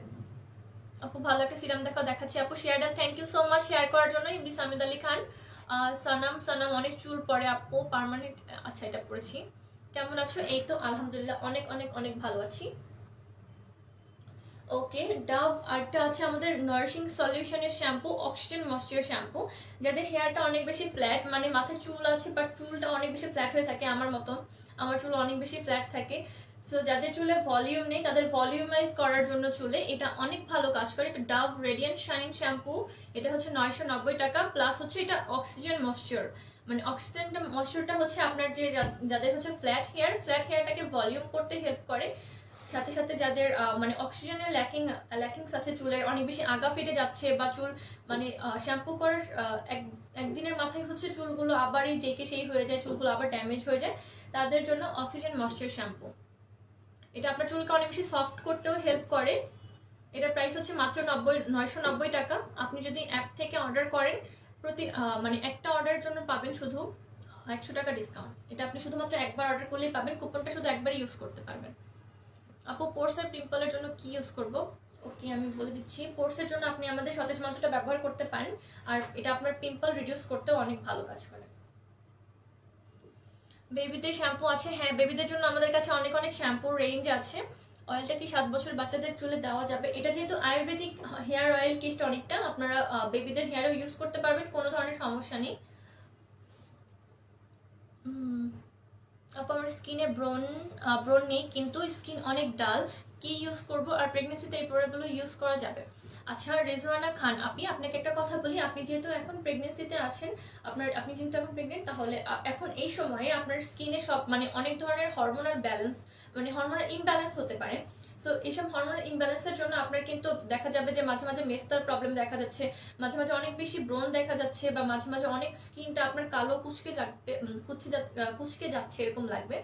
আপু ভালো একটা সিরাম দেখাচ্ছি আপু। Share done, thank you so much share করার জন্য। ইবরি সামিদ আলী খান, সানাম অনেক চুল পরে আপু, পার্মানেন্ট। আচ্ছা এটা পড়েছি। কেমন আছো? এই তো আলহামদুলিল্লাহ অনেক অনেক অনেক ভালো আছি। ওকে, ডাভ আরটা আছে আমাদের নারিশিং সলিউশনের শ্যাম্পু, অক্সিজেন ময়েশ্চার শ্যাম্পু। যাদের হেয়ারটা অনেক বেশি ফ্ল্যাট, মানে মাথায় চুল আছে বাট চুলটা অনেক বেশি ফ্ল্যাট হয়ে থাকে, আমার মতো আমার চুল অনেক বেশি ফ্ল্যাট থাকে, সো যাদের চুলে ভলিউম নেই তাদের ভলিউমাইজ করার জন্য চুলে এটা অনেক ভালো কাজ করে। এটা ডাভ রেডিয়েন্ট শাইন শ্যাম্পু, এটা হচ্ছে 990 টাকা, প্লাস হচ্ছে এটা অক্সিজেন ময়েশ্চার, মানে অক্সিজেন ময়েশ্চারটা হচ্ছে আপনার যে যাদের হচ্ছে ফ্ল্যাট হেয়ারটাকে ভলিউম করতে হেল্প করে, সাথে সাথে যাদের মানে অক্সিজেনের ল্যাকিংস আছে, চুলের অনেক বেশি আগা ফেটে যাচ্ছে, বা চুল মানে শ্যাম্পু করার একদিনের মাথায় হচ্ছে চুলগুলো আবারই যেকে সেই হয়ে যায়, চুলগুলো আবার ড্যামেজ হয়ে যায়, তাদের জন্য অক্সিজেন ময়েশ্চার শ্যাম্পু। এটা আপনার চুলকে অনেক বেশি সফট করতেও হেল্প করে। এটার প্রাইস হচ্ছে মাত্র 990 টাকা। আপনি যদি অ্যাপ থেকে অর্ডার করেন, প্রতি মানে একটা অর্ডারের জন্য পাবেন শুধু 100 টাকা ডিসকাউন্ট। এটা আপনি শুধুমাত্র একবার অর্ডার করলেই পাবেন, কুপনটা শুধু একবারই ইউজ করতে পারবেন। আপু পোর্স আর পিম্পলের জন্য কি ইউজ করব? ওকে আমি বলে দিচ্ছি। পোর্সের জন্য আপনি আমাদের সতেজ মন্ত্রটা ব্যবহার করতে পারেন, আর এটা আপনার পিম্পল রিডিউস করতেও অনেক ভালো কাজ করে। বেবিদের শ্যাম্পু আছে, হ্যাঁ বেবিদের জন্য আমাদের কাছে অনেক অনেক শ্যাম্পুর রেঞ্জ আছে। অয়েলটা কি 7 বছর বাচ্চাদের চুলে দেওয়া যাবে? এটা যেহেতু আয়ুর্বেদিক হেয়ার অয়েল কিস্ট অনেকটা, আপনারা বেবিদের হেয়ারেও ইউজ করতে পারবেন, কোনো ধরনের সমস্যা নেই। আপু আমার স্কিনে ব্রণ নেই, কিন্তু স্কিন অনেক ডাল, কি ইউজ করব? আর প্রেগনেন্সিতে এই প্রোডাক্টগুলো ইউজ করা যাবে? আচ্ছা রেজওয়ানা খান আপনি, আপনাকে একটা কথা বলি, আপনি যেহেতু এখন প্রেগনেন্সিতে আছেন, আপনি যেহেতু এখন প্রেগনেন্ট, তাহলে এখন এই সময়ে আপনার স্কিনে সব মানে অনেক ধরনের হরমোনাল ব্যালেন্স, মানে হরমোনাল ইমব্যালেন্স হতে পারে। সো এইসব হরমোনাল ইমব্যালেন্সের জন্য আপনার কিন্তু দেখা যাবে যে মাঝে মাঝে মেস্তার প্রবলেম দেখা যাচ্ছে, মাঝে মাঝে অনেক বেশি ব্রণ দেখা যাচ্ছে, বা মাঝে মাঝে অনেক স্কিনটা আপনার কালো কুচকে যাচ্ছে এরকম লাগবে।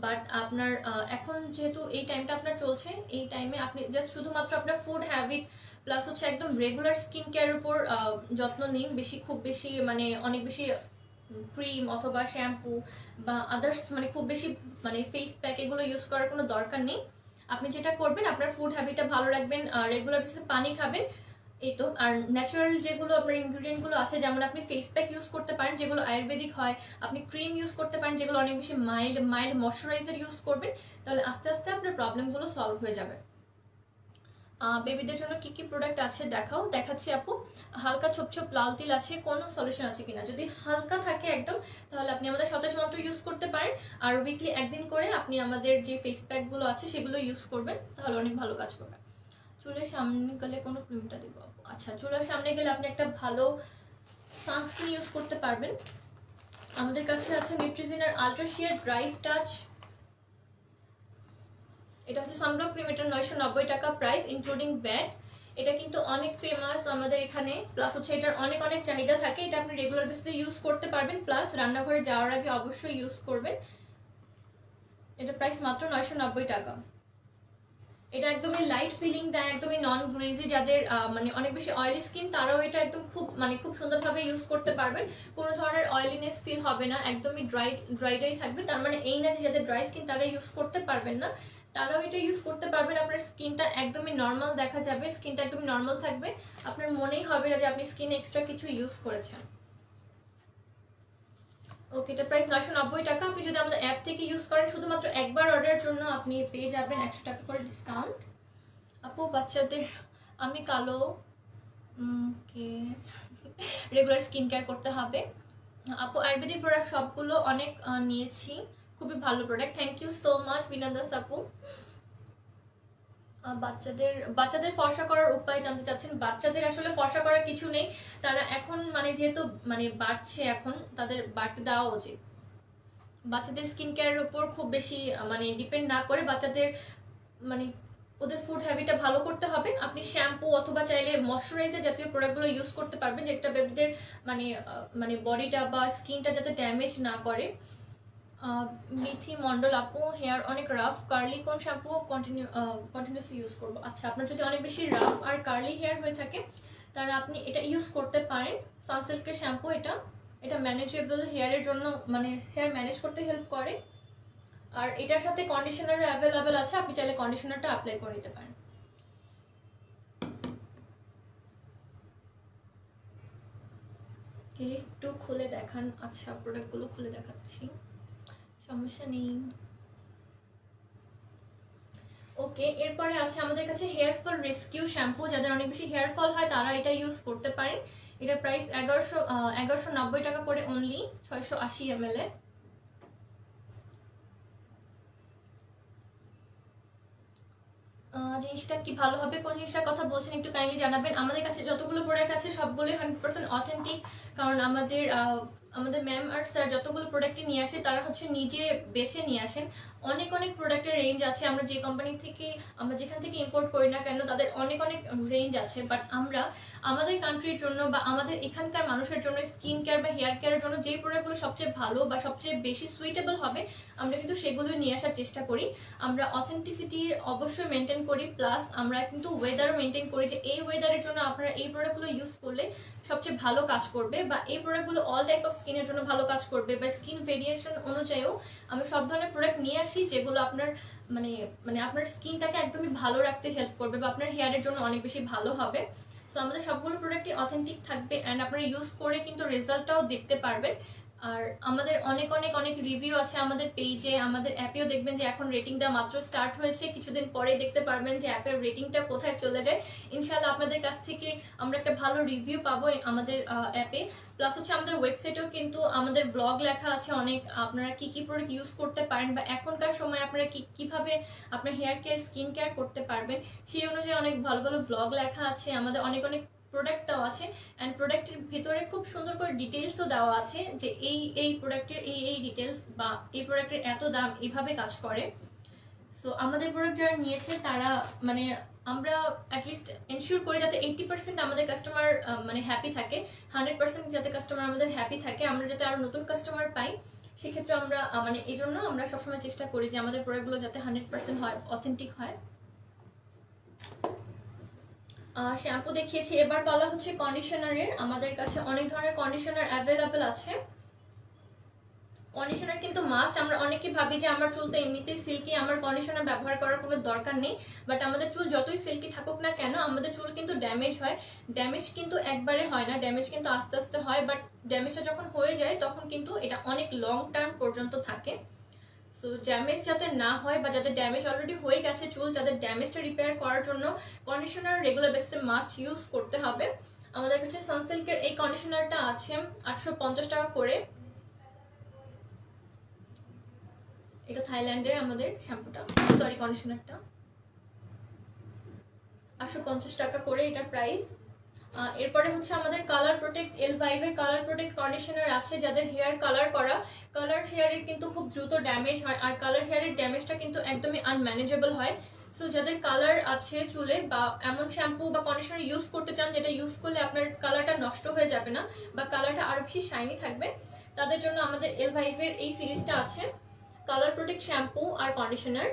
বাট আপনার এখন যেহেতু এই টাইমটা আপনার চলছে, এই টাইমে আপনি জাস্ট শুধুমাত্র আপনার ফুড হ্যাবিট প্লাস হচ্ছে একদম রেগুলার স্কিন কেয়ারের উপর যত্ন নিন, খুব বেশি মানে অনেক বেশি ক্রিম অথবা শ্যাম্পু বা আদার্স মানে খুব বেশি মানে ফেস প্যাক এগুলো ইউজ করার কোনো দরকার নেই। আপনি যেটা করবেন, আপনার ফুড হ্যাবিটটা ভালো রাখবেন, রেগুলার বেসিসে পানি খাবেন, এই তো। আর ন্যাচারাল যেগুলো আপনার ইনগ্রিডিয়েন্টগুলো আছে, যেমন আপনি ফেস প্যাক ইউজ করতে পারেন যেগুলো আয়ুর্বেদিক হয়, আপনি ক্রিম ইউজ করতে পারেন যেগুলো অনেক বেশি মাইল্ড ময়শ্চারাইজার ইউজ করবেন, তাহলে আস্তে আস্তে আপনার প্রবলেমগুলো সলভ হয়ে যাবে। বেবিদের জন্য কি কি প্রোডাক্ট আছে দেখাচ্ছি আপু। হালকা ছোপ ছোপ লাল তিল আছে, কোনো সলিউশন আছে কিনা? যদি হালকা থাকে একদম, তাহলে আপনি আমাদের সতেজ মন্ত্র ইউজ করতে পারেন, আর উইকলি একদিন করে আপনি আমাদের যে ফেস প্যাকগুলো আছে সেগুলো ইউজ করবেন, তাহলে অনেক ভালো কাজ করবে। চুলের সামনে গেলে কোনো ক্রিমটা দেবো? আচ্ছা চুলের সামনে গেলে আপনি একটা ভালো সানস্ক্রিন ইউজ করতে পারবেন। আমাদের কাছে আছে নিউট্রিজিনার আলট্রা শিয়ার ড্রাই টাচ, এটা হচ্ছে সানব্লক ক্রিম, এটা 990 টাকা প্রাইস ইনক্লুডিং ব্যাট। এটা কিন্তু অনেক ফেমাস আমাদের এখানে, প্লাস হচ্ছে এটার অনেক অনেক চাহিদা থাকে, এটা আপনি রেগুলার বেসিসে ইউজ করতে পারবেন, প্লাস রান্নাঘরে যাওয়ার আগে অবশ্যই ইউজ করবেন। এটা প্রাইস মাত্র 990 টাকা। এটা একদমই লাইট ফিলিং দেয়, একদমই নন গ্রেজি, যাদের মানে অনেক বেশি অয়েলি স্কিন তারাও এটা একদম খুব সুন্দরভাবে ইউজ করতে পারবেন, কোনো ধরনের অয়েলিনেস ফিল হবে না, একদমই ড্রাই থাকবে। তার মানে এই না যে যাদের ড্রাই স্কিন তারা ইউজ করতে পারবেন না, তারাও এটা ইউজ করতে পারবেন। আপনার স্কিনটা একদমই নর্মাল দেখা যাবে, স্কিনটা একদমই নর্মাল থাকবে, আপনার মনেই হবে না যে আপনি স্কিনে এক্সট্রা কিছু ইউজ করেছেন। ওকে, এটা প্রাইস 990 টাকা। আপনি যদি আমাদের অ্যাপ থেকে ইউজ করেন, শুধুমাত্র একবার অর্ডারের জন্য আপনি পেয়ে যাবেন 100 টাকা করে ডিসকাউন্ট। আপু বাচ্চাদের, আমি কালো, ওকে রেগুলার স্কিন কেয়ার করতে হবে। আপু আয়ুর্বেদিক প্রোডাক্ট সবগুলো অনেক নিয়েছি, খুবই ভালো product, thank you so much Binadas আপু। বাচ্চাদের বাচ্চাদের ফর্সা করার উপায় জানতে চাচ্ছেন? বাচ্চাদের আসলে ফর্সা করার কিছু নেই, তারা এখন মানে যেহেতু মানে বাড়ছে, এখন তাদের বাড়তে দেওয়া উচিত। বাচ্চাদের স্কিন কেয়ারের উপর খুব বেশি মানে ডিপেন্ড না করে বাচ্চাদের মানে ওদের ফুড হ্যাবিটটা ভালো করতে হবে। আপনি শ্যাম্পু অথবা চাইলে ময়শ্চারাইজার জাতীয় প্রোডাক্টগুলো ইউজ করতে পারবেন, যেটা বেবিদের মানে মানে বডিটা বা স্কিনটা যাতে ড্যামেজ না করে। মিথি মন্ডল আপু, হেয়ার অনেক রাফ কার্লি, কোন শ্যাম্পু কন্টিনিউসলি ইউজ করবো? আচ্ছা, আপনার যদি অনেক বেশি রাফ আর কার্লি হেয়ার হয়ে থাকে তাহলে আপনি এটা ইউজ করতে পারেন, সানসিল্কের শ্যাম্পু। এটা এটা ম্যানেজেবল হেয়ারের জন্য, মানে হেয়ার ম্যানেজ করতে হেল্প করে। আর এটার সাথে কন্ডিশনার অ্যাভেলেবেল আছে, আপনি চাইলে কন্ডিশনারটা অ্যাপ্লাই করে নিতে পারেন। একটু খুলে দেখান। আচ্ছা, প্রোডাক্টগুলো খুলে দেখাচ্ছি, সমস্যা নেই। ওকে, এরপরে আছে আমাদের কাছে হেয়ার ফল রেস্কিউ শ্যাম্পু। যাদের অনেক বেশি হেয়ার ফল হয় তারা এটা ইউজ করতে পারেন। এটার প্রাইস 1190 টাকা করে, অনলি 680 ml এ। জিনিসটা কি ভালো হবে, কোন জিনিসটার কথা বলছেন একটু কাইন্ডলি জানাবেন। আমাদের কাছে যতগুলো প্রোডাক্ট আছে সবগুলোই 100% অথেন্টিক, কারণ আমাদের আমাদের ম্যাম আর স্যার যতগুলো প্রোডাক্টই নিয়ে আসে তারা হচ্ছে নিজে বেছে নিয়ে আসেন। অনেক অনেক প্রোডাক্টের রেঞ্জ আছে, আমরা যে কোম্পানি থেকে আমরা যেখান থেকে ইম্পোর্ট করি না কেন তাদের অনেক অনেক রেঞ্জ আছে, বাট আমরা আমাদের কান্ট্রির জন্য বা আমাদের এখানকার মানুষের জন্য স্কিন কেয়ার বা হেয়ার কেয়ারের জন্য যেই প্রোডাক্টগুলো সবচেয়ে ভালো বা সবচেয়ে বেশি সুইটেবল হবে আমরা কিন্তু সেগুলো নিয়ে আসার চেষ্টা করি। আমরা অথেন্টিসিটি অবশ্যই মেনটেন করি, প্লাস আমরা কিন্তু ওয়েদারও মেনটেন করি, যে এই ওয়েদারের জন্য আপনারা এই প্রোডাক্টগুলো ইউজ করলে সবচেয়ে ভালো কাজ করবে, বা এই প্রোডাক্টগুলো অল টাইপ অফ স্কিনের জন্য ভালো কাজ করবে, বা স্কিন ভেরিয়েশন অনুযায়ীও আমরা সব ধরনের প্রোডাক্ট নিয়ে আসি যেগুলো আপনার মানে মানে আপনার স্কিনটাকে একদমই ভালো রাখতে হেল্প করবে বা আপনার হেয়ারের জন্য অনেক বেশি ভালো হবে। সো আমাদের সবগুলো প্রোডাক্টই অথেন্টিক থাকবে, অ্যান্ড আপনারা ইউজ করে কিন্তু রেজাল্টটাও দেখতে পারবেন। আর আমাদের অনেক অনেক অনেক রিভিউ আছে আমাদের পেজে, আমাদের অ্যাপেও দেখবেন যে এখন রেটিং দেওয়া মাত্র স্টার্ট হয়েছে, কিছুদিন পরে দেখতে পারবেন যে অ্যাপের রেটিংটা কোথায় চলে যায়। ইনশাআল্লাহ আপনাদের কাছ থেকে আমরা একটা ভালো রিভিউ পাবো আমাদের অ্যাপে। প্লাস হচ্ছে আমাদের ওয়েবসাইটেও কিন্তু আমাদের ব্লগ লেখা আছে অনেক, আপনারা কি কি প্রোডাক্ট ইউজ করতে পারেন বা এখনকার সময় আপনারা কিভাবে আপনার হেয়ার কেয়ার স্কিন কেয়ার করতে পারবেন সেই অনুযায়ী অনেক ভালো ভালো ব্লগ লেখা আছে। আমাদের অনেক অনেক প্রোডাক্ট দেওয়া আছে, অ্যান্ড প্রোডাক্টের ভিতরে খুব সুন্দর করে ডিটেলসও দেওয়া আছে যে এই প্রোডাক্টের এই ডিটেলস বা এই প্রোডাক্টের এত দাম এইভাবে কাজ করে। সো আমাদের প্রোডাক্ট যারা নিয়েছে তারা মানে আমরা অ্যাটলিস্ট এনশিওর করি যাতে 80% আমাদের কাস্টমার মানে হ্যাপি থাকে, 100% যাতে কাস্টমার আমাদের হ্যাপি থাকে, আমরা যাতে আরো নতুন কাস্টমার পাই। সেক্ষেত্রে আমরা মানে এই জন্য আমরা সবসময় চেষ্টা করি যে আমাদের প্রোডাক্টগুলো যাতে 100% হয়, অথেন্টিক হয়। শ্যাম্পু দেখিয়েছি, এবার বলা হচ্ছে কন্ডিশনারের। আমাদের কাছে অনেক ধরনের কন্ডিশনার অ্যাভেলেবেল আছে। কন্ডিশনার কিন্তু মাস্ট। আমরা অনেকে ভাবি যে আমার চুল তো এমনিতেই সিল্কি, আমার কন্ডিশনার ব্যবহার করার কোনো দরকার নেই, বাট আমাদের চুল যতই সিল্কি থাকুক না কেন আমাদের চুল কিন্তু ড্যামেজ হয়। ড্যামেজ কিন্তু একবারে হয় না, ড্যামেজ কিন্তু আস্তে আস্তে হয়, বাট ড্যামেজটা যখন হয়ে যায় তখন কিন্তু এটা অনেক লং টার্ম পর্যন্ত থাকে। সো ড্যামেজ যাতে না হয় বা যাদের ড্যামেজ অলরেডি হয়ে গেছে চুল, যাদের ড্যামেজটা রিপেয়ার করার জন্য কন্ডিশনার রেগুলার বেসিসে মাস্ট ইউজ করতে হবে। আমাদের কাছে সানসিল্কের এই কন্ডিশনারটা আছে 850 টাকা করে। এটা থাইল্যান্ডের আমাদের শ্যাম্পুটা, সরি কন্ডিশনারটা 850 টাকা করে এটার প্রাইস। এরপরে হচ্ছে আমাদের কালার প্রোটেক্ট L5 এর কালার প্রোটেক্ট কন্ডিশনার আছে। যাদের হেয়ার কালার করা, কালার হেয়ারের কিন্তু খুব দ্রুত ড্যামেজ হয়, আর কালার হেয়ারের ড্যামেজটা কিন্তু একদমই আনম্যানেজেবল হয়। সো যাদের কালার আছে চুলে বা এমন শ্যাম্পু বা কন্ডিশনার ইউজ করতে চান যেটা ইউজ করলে আপনার কালারটা নষ্ট হয়ে যাবে না বা কালারটা আরো বেশি শাইনি থাকবে, তাদের জন্য আমাদের L5 এর এই সিরিজটা আছে, কালার প্রোটেক্ট শ্যাম্পু আর কন্ডিশনার।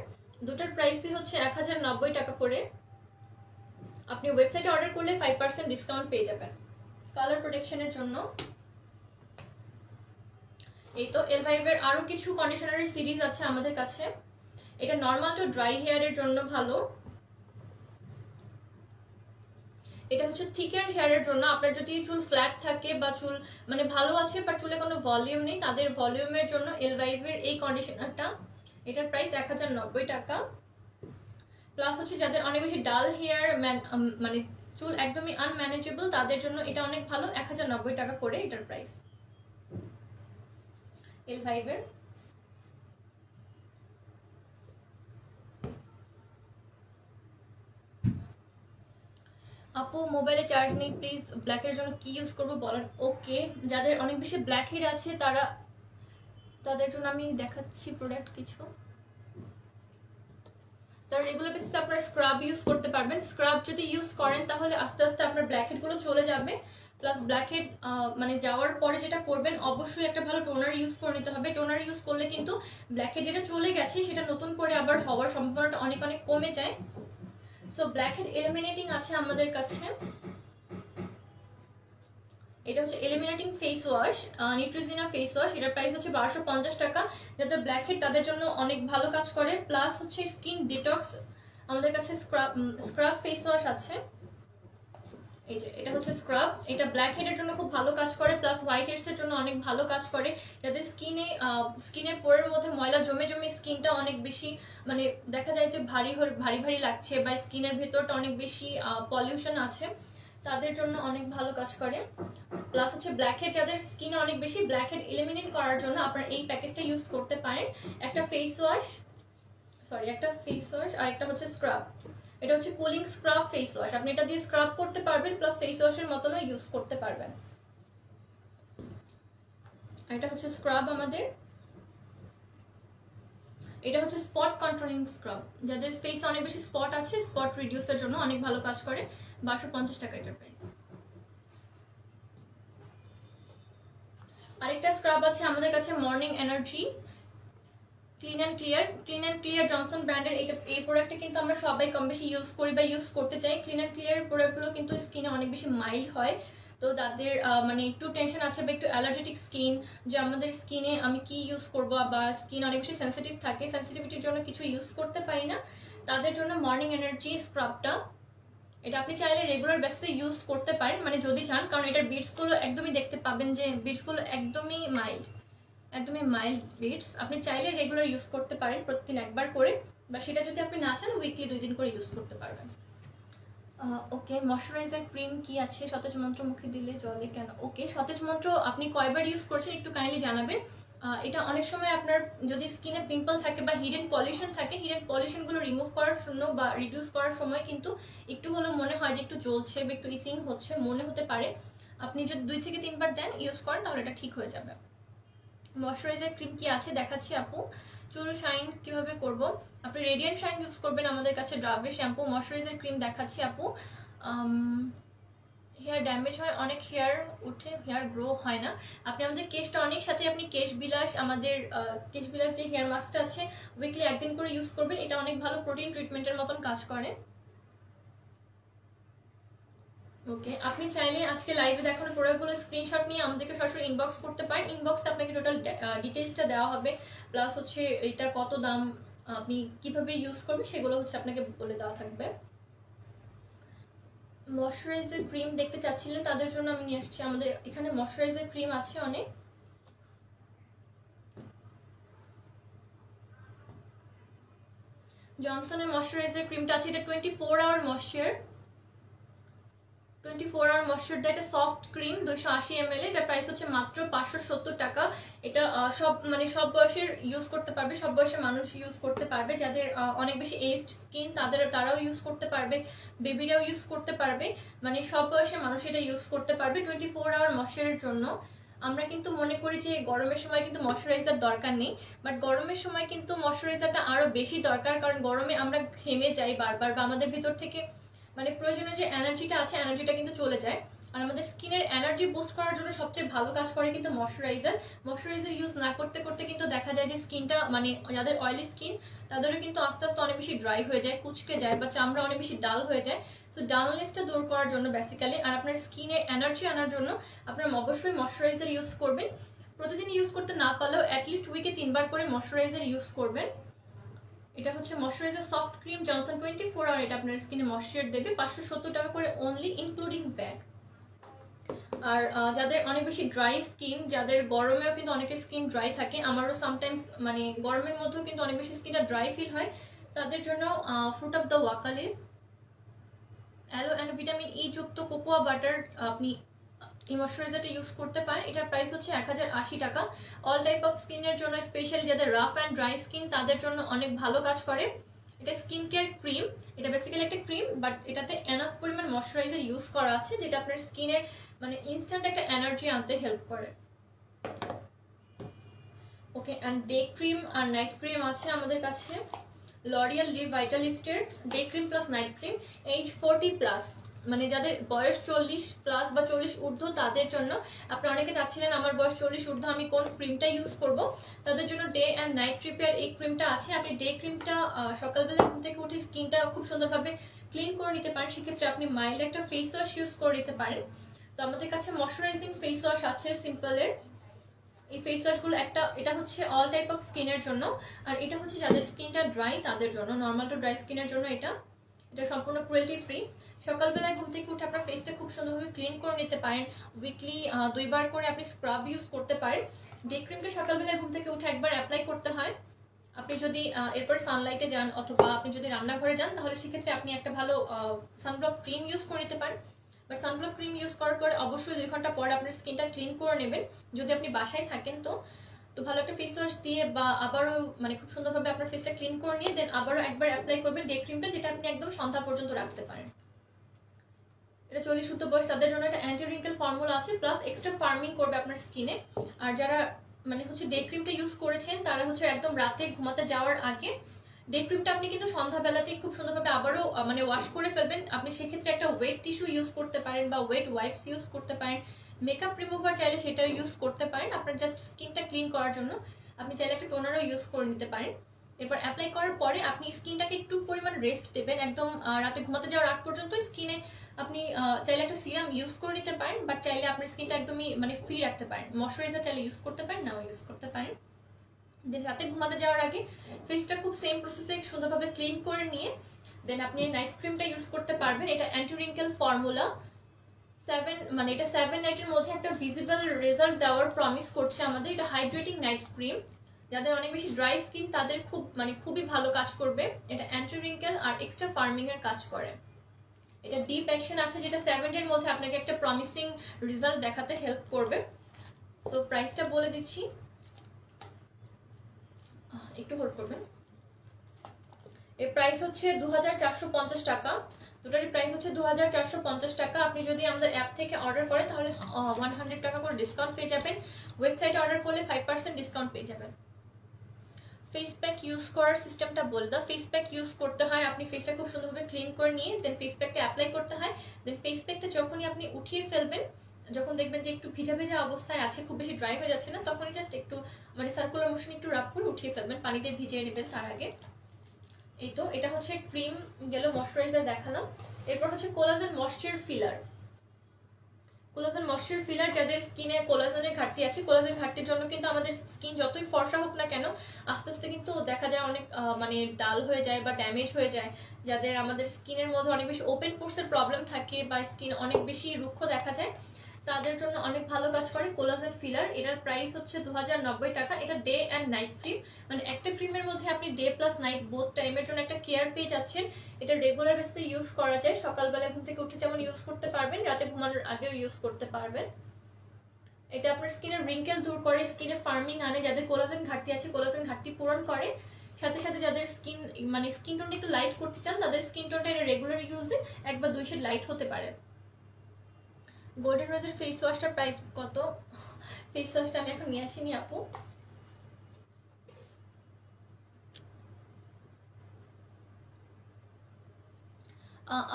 দুটোর প্রাইসই হচ্ছে 1090 টাকা করে। আপনি ওয়েবসাইটে অর্ডার করলে 5% ডিসকাউন্ট পেয়ে যাবেন কালার প্রোটেকশনের জন্য। এই তো L5 এর আরো কিছু কন্ডিশনারের সিরিজ আছে আমাদের কাছে। এটা নর্মাল টু ড্রাই হেয়ারের জন্য ভালো, এটা হচ্ছে থিকার হেয়ারের জন্য। আপনার যদি চুল ফ্ল্যাট থাকে বা চুল মানে ভালো আছে বাট চুলে কোনো ভলিউম নেই, তাদের ভলিউমের জন্য L5 এর এই কন্ডিশনারটা, এটার প্রাইস 1090 টাকা। প্লাস হচ্ছে যাদের অনেক বেশি ডাল হেয়ার মানে চুল একদমই আনম্যানেজেবল তাদের জন্য এটা অনেক ভালো, 1090 টাকা করে এটার প্রাইস L5 এর। আপু মোবাইলে চার্জ নেই, প্লিজ ব্ল্যাকের জন্য কি ইউজ করবো বলেন। ওকে, যাদের অনেক বেশি ব্ল্যাক হেড আছে তাদের জন্য আমি দেখাচ্ছি প্রোডাক্ট কিছু। তারা রেগুলার বেসিসে আপনারা স্ক্রাব ইউজ করতে পারবেন। স্ক্রাব যদি ইউজ করেন তাহলে আস্তে আস্তে আপনার ব্ল্যাক হেডগুলো চলে যাবে। প্লাস ব্ল্যাক হেড মানে যাওয়ার পরে যেটা করবেন, অবশ্যই একটা ভালো টোনার ইউজ করে নিতে হবে। টোনার ইউজ করলে কিন্তু ব্ল্যাক হেড যেটা চলে গেছে সেটা নতুন করে আবার হওয়ার সম্ভাবনাটা অনেক অনেক কমে যায়। সো ব্ল্যাক হেড এলিমিনেটিং আছে আমাদের কাছে। এটা হচ্ছে eliminating face wash, Neutrogena face wash. এটার প্রাইস হচ্ছে 1250 টাকা। যাদের ব্ল্যাক হেড তাদের জন্য অনেক ভালো কাজ করে। প্লাস হচ্ছে স্কিন ডিটক্স, আমাদের কাছে স্ক্রাব ফেস ওয়াশ আছে। এই যে এটা হচ্ছে স্ক্রাব, এটা ব্ল্যাক হেডের জন্য খুব ভালো কাজ করে। প্লাস হোয়াইট হেডস এর জন্য অনেক ভালো কাজ করে। যাদের স্কিনের পোরের মধ্যে ময়লা জমে জমে স্কিনটা অনেক বেশি মানে দেখা যায় যে ভারী ভারী লাগছে, বা স্কিনের ভেতরটা অনেক বেশি পলিউশন আছে, তাদের জন্য অনেক ভালো কাজ করে। প্লাস হচ্ছে ব্ল্যাক হেড যাদের স্কিনে অনেক বেশি, ব্ল্যাক হেড এলিমিনেট করার জন্য আপনারা এই প্যাকেজটা ইউজ করতে পারেন। একটা ফেস ওয়াশ আর একটা হচ্ছে স্ক্রাব। এটা হচ্ছে কুলিং স্ক্রাব ফেস ওয়াশ, আপনি এটা দিয়ে স্ক্রাব করতে পারবেন, প্লাস ফেস ওয়াশের মতনও ইউজ করতে পারবেন। এটা হচ্ছে স্ক্রাব আমাদের। এটা হচ্ছে স্পট কন্ট্রোলিং স্ক্রাব, যাদের ফেসে অনেক বেশি স্পট আছে, স্পট রিডিউসের জন্য অনেক ভালো কাজ করে। 1250 টাকা এটার প্রাইস। আরেকটা স্ক্রাব আছে আমাদের কাছে, morning energy clean and clear Johnson ব্র্যান্ডের। এই প্রোডাক্টটা কিন্তু আমরা সবাই কম বেশি ইউজ করি বা ইউজ করতে চাই। ক্লিন অ্যান্ড ক্লিয়ার প্রোডাক্টগুলো কিন্তু স্কিনে অনেক বেশি মাইল্ড হয়। তো তাদের মানে একটু টেনশন আছে বা একটু অ্যালার্জেটিক স্কিন, যে আমাদের স্কিনে আমি কি ইউজ করবো, বা স্কিন অনেক বেশি সেন্সিটিভ থাকে, সেন্সিটিভিটির জন্য কিছু ইউজ করতে পারি না, তাদের জন্য মর্নিং এনার্জি স্ক্রাবটা, এটা আপনি চাইলে রেগুলার বেসিসে ইউজ করতে পারেন, মানে যদি চান। কারণ এটার বিটসগুলো একদমই দেখতে পাবেন যে বিটসগুলো একদমই মাইল্ড বিটস। আপনি চাইলে রেগুলার ইউজ করতে পারেন প্রতিদিন একবার করে, বা সেটা যদি আপনি না চান উইকলি 2 দিন করে ইউজ করতে পারবেন। ওকে, ময়শ্চারাইজার ক্রিম কি আছে? সতেজ মন্ত্র মুখে দিলে জলে কেন? ওকে, সতেজ মন্ত্র আপনি কয়বার ইউজ করছেন একটু কাইন্ডলি জানাবেন। এটা অনেক সময় আপনার যদি স্কিনে পিম্পল থাকে বা হিডেন পলিউশন থাকে, হিডেন পলিউশনগুলো রিমুভ করার জন্য বা রিডিউস করার সময় কিন্তু একটু হলেও মনে হয় যে একটু জ্বলছে বা একটু ইচিং হচ্ছে, মনে হতে পারে। আপনি যদি 2 থেকে 3 বার দেন ইউজ করেন তাহলে এটা ঠিক হয়ে যাবে। ময়শ্চারাইজার ক্রিম কি আছে দেখাচ্ছি আপু। চুল শাইন কিভাবে করব? আপনি রেডিয়েন্ট শাইন ইউজ করবেন আমাদের কাছে, ড্রাভে শ্যাম্পু। ময়শ্চারাইজার ক্রিম দেখাচ্ছি আপু। হেয়ার ড্যামেজ হয় অনেক, হেয়ার উঠে, হেয়ার গ্রো হয় না। আপনি আমাদের কেশ টনিক সাথে আপনি কেশ বিলাস, আমাদের কেশ বিলাস যে হেয়ার মাস্কটা আছে, উইকলি 1 দিন করে ইউজ করবেন। এটা অনেক ভালো প্রোটিন ট্রিটমেন্টের মতন কাজ করে। ওকে, আপনি চাইলে আজকে লাইভে দেখানো প্রোডাক্টগুলো স্ক্রিনশট নিয়ে আমাদেরকে সরাসরি ইনবক্স করতে পারেন। ইনবক্সে আপনাকে টোটাল ডিটেলসটা দেওয়া হবে, প্লাস হচ্ছে এটা কত দাম, আপনি কিভাবে ইউজ করবেন সেগুলো হচ্ছে আপনাকে বলে দেওয়া থাকবে। ময়শ্চারাইজার ক্রিম দেখতে চাচ্ছিলেন, তাদের জন্য আমি নিয়ে আসছি। আমাদের এখানে ময়শ্চারাইজার ক্রিম আছে অনেক। জনসনের ময়শ্চারাইজার ক্রিমটা আছে, এটা 24 আওয়ার ময়শ্চার, 24 আওয়ার ময়শ্চার দেয়। এটা সফট ক্রিম 280 ml, এটার প্রাইস হচ্ছে মাত্র 570 টাকা। এটা সব বয়সের ইউজ করতে পারবে, সব বয়সের মানুষ ইউজ করতে পারবে। যাদের অনেক বেশি এজড স্কিন তারাও ইউজ করতে পারবে, বেবিরাও ইউজ করতে পারবে, মানে সব বয়সের মানুষ এটা ইউজ করতে পারবে 24 আওয়ার ময়শ্চারের জন্য। আমরা কিন্তু মনে করি যে গরমের সময় কিন্তু ময়শ্চারাইজার দরকার নেই, বাট গরমের সময় কিন্তু ময়শ্চারাইজারটা আরো বেশি দরকার। কারণ গরমে আমরা ঘেমে যাই বারবার, বা আমাদের ভিতর থেকে মানে প্রয়োজনীয় যে এনার্জিটা আছে, এনার্জিটা কিন্তু চলে যায়। আর আমাদের স্কিনের এনার্জি বুস্ট করার জন্য সবচেয়ে ভালো কাজ করে কিন্তু ময়শ্চারাইজার। ময়শ্চারাইজার ইউজ না করতে করতে কিন্তু দেখা যায় যে স্কিনটা, মানে যাদের অয়েলি স্কিন তাদেরও কিন্তু আস্তে আস্তে অনেক বেশি ড্রাই হয়ে যায়, কুচকে যায়, বা চামড়া অনেক বেশি ডাল হয়ে যায়। তো ডালনেসটা দূর করার জন্য বেসিক্যালি, আর আপনার স্কিনে এনার্জি আনার জন্য আপনার অবশ্যই ময়শ্চারাইজার ইউজ করবেন। প্রতিদিন ইউজ করতে না পারলেও অ্যাটলিস্ট উইকে 3 বার করে ময়শ্চারাইজার ইউজ করবেন। এটা হচ্ছে moisturiser soft cream Johnson 24 hour. এটা আপনার স্কিনে ময়শ্চার দেবে 570 টাকা করে অনলি, ইনক্লুডিং ব্যাগ। আর যাদের অনেক বেশি ড্রাই স্কিন, যাদের গরমেও কিন্তু অনেকের স্কিন ড্রাই থাকে, আমারও সামটাইমস মানে গরমের মধ্যেও কিন্তু অনেক বেশি স্কিনটা ড্রাই ফিল হয়, তাদের জন্য ফ্রুট অফ দ্য ওয়াকালি অ্যালো অ্যান্ড ভিটামিন ই যুক্ত কোকোয়া বাটার আপনি এই ময়শ্চারাইজারটা ইউজ করতে পারেন। এটার প্রাইস হচ্ছে 1080 টাকা। অল টাইপ অফ স্কিনের জন্য, স্পেশালি যাদের রাফ অ্যান্ড ড্রাই স্কিন তাদের জন্য অনেক ভালো কাজ করে। এটা স্কিন কেয়ার ক্রিম, এটা বেসিক্যালি একটা ক্রিম, বাট এটাতে এনাফ পরিমাণ ময়শ্চারাইজার ইউজ করা আছে যেটা আপনার স্কিনের মানে ইনস্ট্যান্ট একটা এনার্জি আনতে হেল্প করে। ওকে, অ্যান্ড ডে ক্রিম আর নাইট ক্রিম আছে আমাদের কাছে। লরিয়াল লিভ ভাইটালিফটের day cream plus night cream, age 40+, মানে যাদের বয়স 40+ বা 40 ঊর্ধ্ব তাদের জন্য। আপনারা অনেকে চাচ্ছিলেন আমার বয়স 40 ঊর্ধ্ব, আমি কোন ক্রিমটা ইউজ করব, তাদের জন্য ডে অ্যান্ড নাইট ট্রিপের এই ক্রিমটা আছে। আপনি ডে ক্রিমটা সকালবেলা ঘুম থেকে উঠে স্কিনটা খুব সুন্দরভাবে ক্লিন করে নিতে পারেন, সেক্ষেত্রে আপনি মাইল্ড একটা ফেস ওয়াশ ইউজ করে নিতে পারেন। তো আমাদের কাছে ময়শ্চারাইজিং ফেস ওয়াশ আছে সিম্পলের। এই ফেস ওয়াশগুলো এটা হচ্ছে অল টাইপ অফ স্কিনের জন্য, আর এটা হচ্ছে যাদের স্কিনটা ড্রাই তাদের জন্য, নর্মাল টু ড্রাই স্কিনের জন্য এটা সম্পূর্ণ ক্রুয়েলটি ফ্রি। সকালবেলায় ঘুম থেকে উঠে আপনার ফেসটা খুব সুন্দরভাবে ক্লিন করে নিতে পারেন। উইকলি 2 বার করে আপনি স্ক্রাব ইউজ করতে পারেন। ডে ক্রিমটা সকালবেলায় ঘুম থেকে উঠে একবার অ্যাপ্লাই করতে হয়। আপনি যদি এরপর সানলাইটে যান অথবা আপনি যদি রান্নাঘরে যান তাহলে সেক্ষেত্রে আপনি একটা ভালো সানব্লক ক্রিম ইউজ করে নিতে পারেন। বাট সানব্লক ক্রিম ইউজ করার পরে অবশ্যই 2 ঘন্টা পরে আপনার স্কিনটা ক্লিন করে নেবেন। যদি আপনি বাসায় থাকেন তো ভালো একটা ফেস ওয়াশ দিয়ে বা আবারও মানে খুব সুন্দরভাবে আপনার ফেসটা ক্লিন করে নিয়ে দেন আবারও একবার অ্যাপ্লাই করবেন ডে ক্রিমটা, যেটা আপনি একদম সন্ধ্যা পর্যন্ত রাখতে পারেন। এটা 40 ঊর্ধ্ব বয়স তাদের জন্য একটা অ্যান্টি রিঙ্কেল ফর্মুলা আছে, প্লাস এক্সট্রা ফার্মিং করবে আপনার স্কিনে। আর যারা মানে হচ্ছে ডে ক্রিমটা ইউজ করেছেন তারা হচ্ছে একদম রাতে ঘুমাতে যাওয়ার আগে ডে ক্রিমটা আপনি কিন্তু সন্ধ্যাবেলাতেই খুব সুন্দরভাবে আবারও মানে ওয়াশ করে ফেলবেন। আপনি সেক্ষেত্রে একটা ওয়েট টিস্যু ইউজ করতে পারেন বা ওয়েট ওয়াইপস ইউজ করতে পারেন। মেকআপ রিমুভার চাইলে সেটাও ইউজ করতে পারেন আপনার জাস্ট স্কিনটা ক্লিন করার জন্য। আপনি চাইলে একটা টোনারও ইউজ করে নিতে পারেন। এরপর অ্যাপ্লাই করার পরে আপনি স্কিনটাকে একটু পরিমাণ রেস্ট দেবেন, একদম রাতে ঘুমাতে যাওয়ার আগ পর্যন্ত স্কিনে আপনি চাইলে একটা সিরাম ইউজ করে নিতে পারেন, বাট চাইলে আপনার স্কিনটা একদমই মানে ফ্রি রাখতে পারেন। ময়শ্চারাইজার চাইলে ইউজ করতে পারেন, নাও ইউজ করতে পারেন। দেন রাতে ঘুমাতে যাওয়ার আগে ফেসটা খুব সেম প্রসেসে সুন্দরভাবে ক্লিন করে নিয়ে দেন আপনি নাইট ক্রিমটা ইউজ করতে পারবেন। এটা অ্যান্টি রিঙ্কেল ফর্মুলা 7, মানে এটা 7 নাইটের মধ্যে একটা ভিজিবল রেজাল্ট দেওয়ার প্রমিস করছে আমাদের। এটা হাইড্রেটিং নাইট ক্রিম, যাদের অনেক বেশি ড্রাই স্কিন তাদের খুবই ভালো কাজ করবে। এটা অ্যান্টি রিঙ্কেল আর এক্সট্রা ফার্মিং এর কাজ করে। এটা ডিপ অ্যাকশন আছে যেটা 7 এর মধ্যে আপনাকে একটা প্রমিসিং রেজাল্ট দেখাতে হেল্প করবে। সো প্রাইসটা বলে দিচ্ছি, একটু হোল্ড করবেন। এর প্রাইস হচ্ছে 2450 টাকা। দুটারই প্রাইস হচ্ছে 2450 টাকা। আপনি যদি আমাদের অ্যাপ থেকে অর্ডার করেন তাহলে 100 টাকা করে ডিসকাউন্ট পেয়ে যাবেন। ওয়েবসাইটে অর্ডার করলে 5% ডিসকাউন্ট পেয়ে যাবেন। ফেস প্যাক ইউজ করার সিস্টেমটা বলে দাও। ফেস প্যাক ইউজ করতে হয়, আপনি ফেসটা খুব সুন্দরভাবে ক্লিন করে নিয়ে দেন ফেস প্যাকটা অ্যাপ্লাই করতে হয়। দেন ফেস প্যাকটা যখনই আপনি উঠিয়ে ফেলবেন, যখন দেখবেন যে একটু ভিজা ভিজা অবস্থায় আছে, খুব বেশি ড্রাই হয়ে যাচ্ছে না, তখনই জাস্ট একটু মানে সার্কুলার মোশন একটু রাব করে উঠিয়ে ফেলবেন, পানিতে ভিজিয়ে নেবেন তার আগে। এই তো এটা হচ্ছে ক্রিম গেল, ময়শ্চারাইজার দেখালাম। এরপর হচ্ছে collagen moisture filler. Collagen moisture filler যাদের স্কিনে কোলাজেনের ঘাটতি আছে, কোলাজেন ঘাটতির জন্য কিন্তু আমাদের স্কিন যতই ফর্সা হোক না কেন আস্তে আস্তে কিন্তু দেখা যায় অনেক মানে ডাল হয়ে যায় বা ড্যামেজ হয়ে যায়। যাদের আমাদের স্কিনের মধ্যে অনেক বেশি ওপেন পোর্সের প্রবলেম থাকে বা স্কিন অনেক বেশি রুক্ষ দেখা যায়, তাদের জন্য অনেক ভালো কাজ করে কোলাজেন ফিলার। এটার প্রাইস হচ্ছে 2090 টাকা। এটা ডে অ্যান্ড নাইট ক্রিম, মানে একটা ক্রিমের মধ্যে আপনি ডে প্লাস নাইট বোথ টাইমের জন্য একটা কেয়ার পেয়ে যাচ্ছেন। এটা রেগুলার বেসিসে ইউজ করা যায়, সকালবেলা ঘুম থেকে উঠে যেমন ইউজ করতে পারবেন, রাতে ঘুমানোর আগেও ইউজ করতে পারবেন। এটা আপনার স্কিনের রিঙ্কেল দূর করে, স্কিনে ফার্মিং আনে, যাদের কোলাজেন ঘাটতি আছে কোলাজেন ঘাটতি পূরণ করে। সাথে সাথে যাদের স্কিন মানে স্কিন টোনটা একটু লাইট করতে চান, তাদের স্কিন টোনটা এটা রেগুলার ইউজে 1 বা 2 শেড লাইট হতে পারে। গোল্ডেন রোজের ফেস ওয়াশটার প্রাইস কত? ফেস ওয়াশটা আমি এখন নিয়ে আসিনি আপু।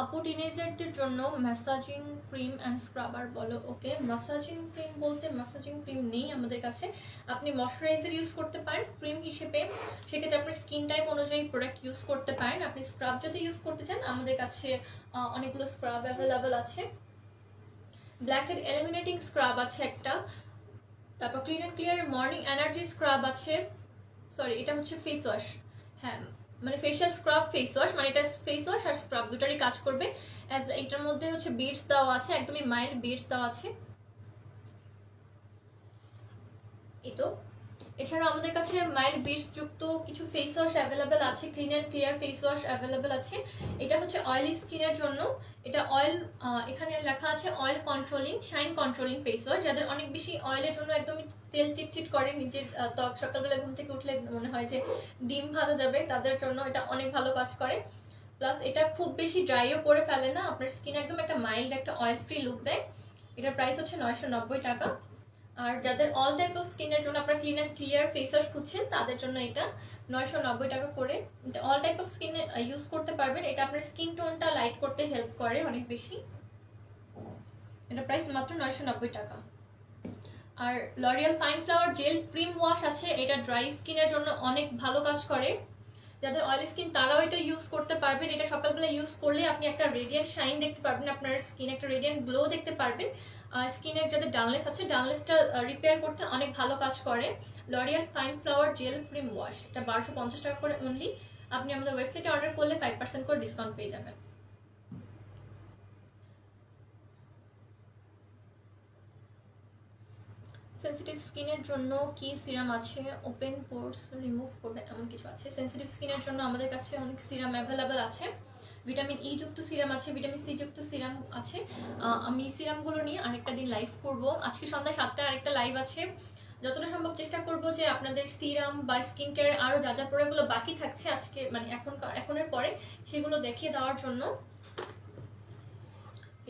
আপু টিনেজারদের জন্য ম্যাসাজিং ক্রিম অ্যান্ড স্ক্রাবার বলো। ওকে, ম্যাসাজিং ক্রিম বলতে ম্যাসাজিং ক্রিম নেই আমাদের কাছে। আপনি ময়শ্চারাইজার ইউজ করতে পারেন ক্রিম হিসেবে, সেক্ষেত্রে আপনার স্কিন টাইপ অনুযায়ী প্রোডাক্ট ইউজ করতে পারেন। আপনি স্ক্রাব যদি ইউজ করতে চান আমাদের কাছে অনেকগুলো স্ক্রাব অ্যাভেলেবেল আছে। ব্ল্যাকহেড এলিমিনেটিং স্ক্রাব আছে একটা, তারপর clean and clear morning energy scrub আছে। সরি, এটা হচ্ছে ফেস ওয়াশ। হ্যাঁ, মানে ফেশিয়াল স্ক্রাব ফেস ওয়াশ, মানে এটা ফেস ওয়াশ আর স্ক্রাব দুটারই কাজ করবে। এটার মধ্যে হচ্ছে বিটস দেওয়া আছে, একদমই মাইল্ড বিটস দেওয়া আছে। এই তো এছাড়া আমাদের কাছে মাইল্ড বীজযুক্ত কিছু ফেস ওয়াশ অ্যাভেলেবেল আছে, clean and clear face wash available আছে। এটা হচ্ছে অয়েলি স্কিনের জন্য, এটা অয়েল, এখানে লেখা আছে oil controlling shine controlling face wash. যাদের অনেক বেশি অয়েলের জন্য একদমই তেল চিটচিট করে, নিজের ত্বক সকালবেলা ঘুম থেকে উঠলে মনে হয় যে ডিম ভাজা যাবে, তাদের জন্য এটা অনেক ভালো কাজ করে। প্লাস এটা খুব বেশি ড্রাইও করে ফেলে না, আপনার স্কিন একদম একটা মাইল্ড একটা অয়েল ফ্রি লুক দেয়। এটার প্রাইস হচ্ছে 990 টাকা। আর যাদের অল টাইপ অফ স্কিনের জন্য আপনারা clean and clear face wash খুঁজছেন, তাদের জন্য এটা 990 টাকা করে। এটা অল টাইপ অফ স্কিনে ইউজ করতে পারবেন। এটা আপনার স্কিন টোনটা লাইট করতে হেল্প করে অনেক বেশি। এটা প্রাইস মাত্র 990 টাকা। আর L'Oreal fine flower gel cream wash আছে, এটা ড্রাই স্কিনের জন্য অনেক ভালো কাজ করে। যাদের অয়েলি স্কিন তারাও এটা ইউজ করতে পারবেন। এটা সকালবেলা ইউজ করলে আপনি একটা রেডিয়েন্ট শাইন দেখতে পারবেন, আপনার স্কিন একটা রেডিয়েন্ট গ্লো দেখতে পারবেন। স্কিনের যাদের ডানলেস আছে, ডানলেসটা রিপেয়ার করতে অনেক ভালো কাজ করে। L'Oréal fine flower gel cream wash, এটা 1250 টাকা করে অনলি। আপনি আমাদের ওয়েবসাইটে অর্ডার করলে 5% করে ডিসকাউন্ট পেয়ে যাবেন। সেন্সিটিভ স্কিনের জন্য কি সিরাম আছে? ওপেন পোরস রিমুভ করবে এমন কিছু আছে? সেন্সিটিভ স্কিনের জন্য আমাদের কাছে অনেক সিরাম অ্যাভেলেবেল আছে। ভিটামিন ই যুক্ত সিরাম আছে, ভিটামিন সি যুক্ত সিরাম আছে। আমি সিরামগুলো নিয়ে আরেকটা দিন লাইভ করব। আজকে সন্ধ্যা 7টায় আরেকটা লাইভ আছে। যতটা সম্ভব চেষ্টা করব যে আপনাদের সিরাম বা স্কিন কেয়ার আরও যা যা প্রোডাক্টগুলো বাকি থাকছে আজকে মানে এখনের পরে সেগুলো দেখিয়ে দেওয়ার জন্য।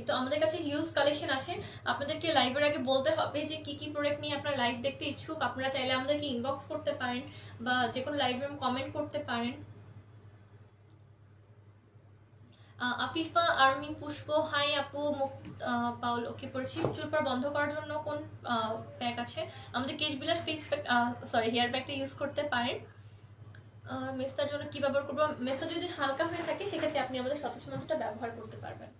তো আমাদের কাছে হিউজ কালেকশন আছে। আপনাদেরকে লাইভের আগে বলতে হবে যে কি কি প্রোডাক্ট নিয়ে আপনারা লাইভ দেখতে ইচ্ছুক। আপনারা চাইলে আমাদেরকে ইনবক্স করতে পারেন বা যে কোনো লাইভে কমেন্ট করতে পারেন। আফিফা আরমিন পুষ্প, হাই আপু। পাউল ওকে পড়েছি। চুল পড়া বন্ধ করার জন্য কোন প্যাক আছে? আমাদের কেশ বিলাস ফেস প্যাক, সরি হেয়ার প্যাকটা ইউজ করতে পারেন। মেস্তার জন্য কি ব্যবহার করবো? মেস্তা যদি হালকা হয়ে থাকে সেক্ষেত্রে আপনি আমাদের সতেজ মন্ত্রটা ব্যবহার করতে পারবেন।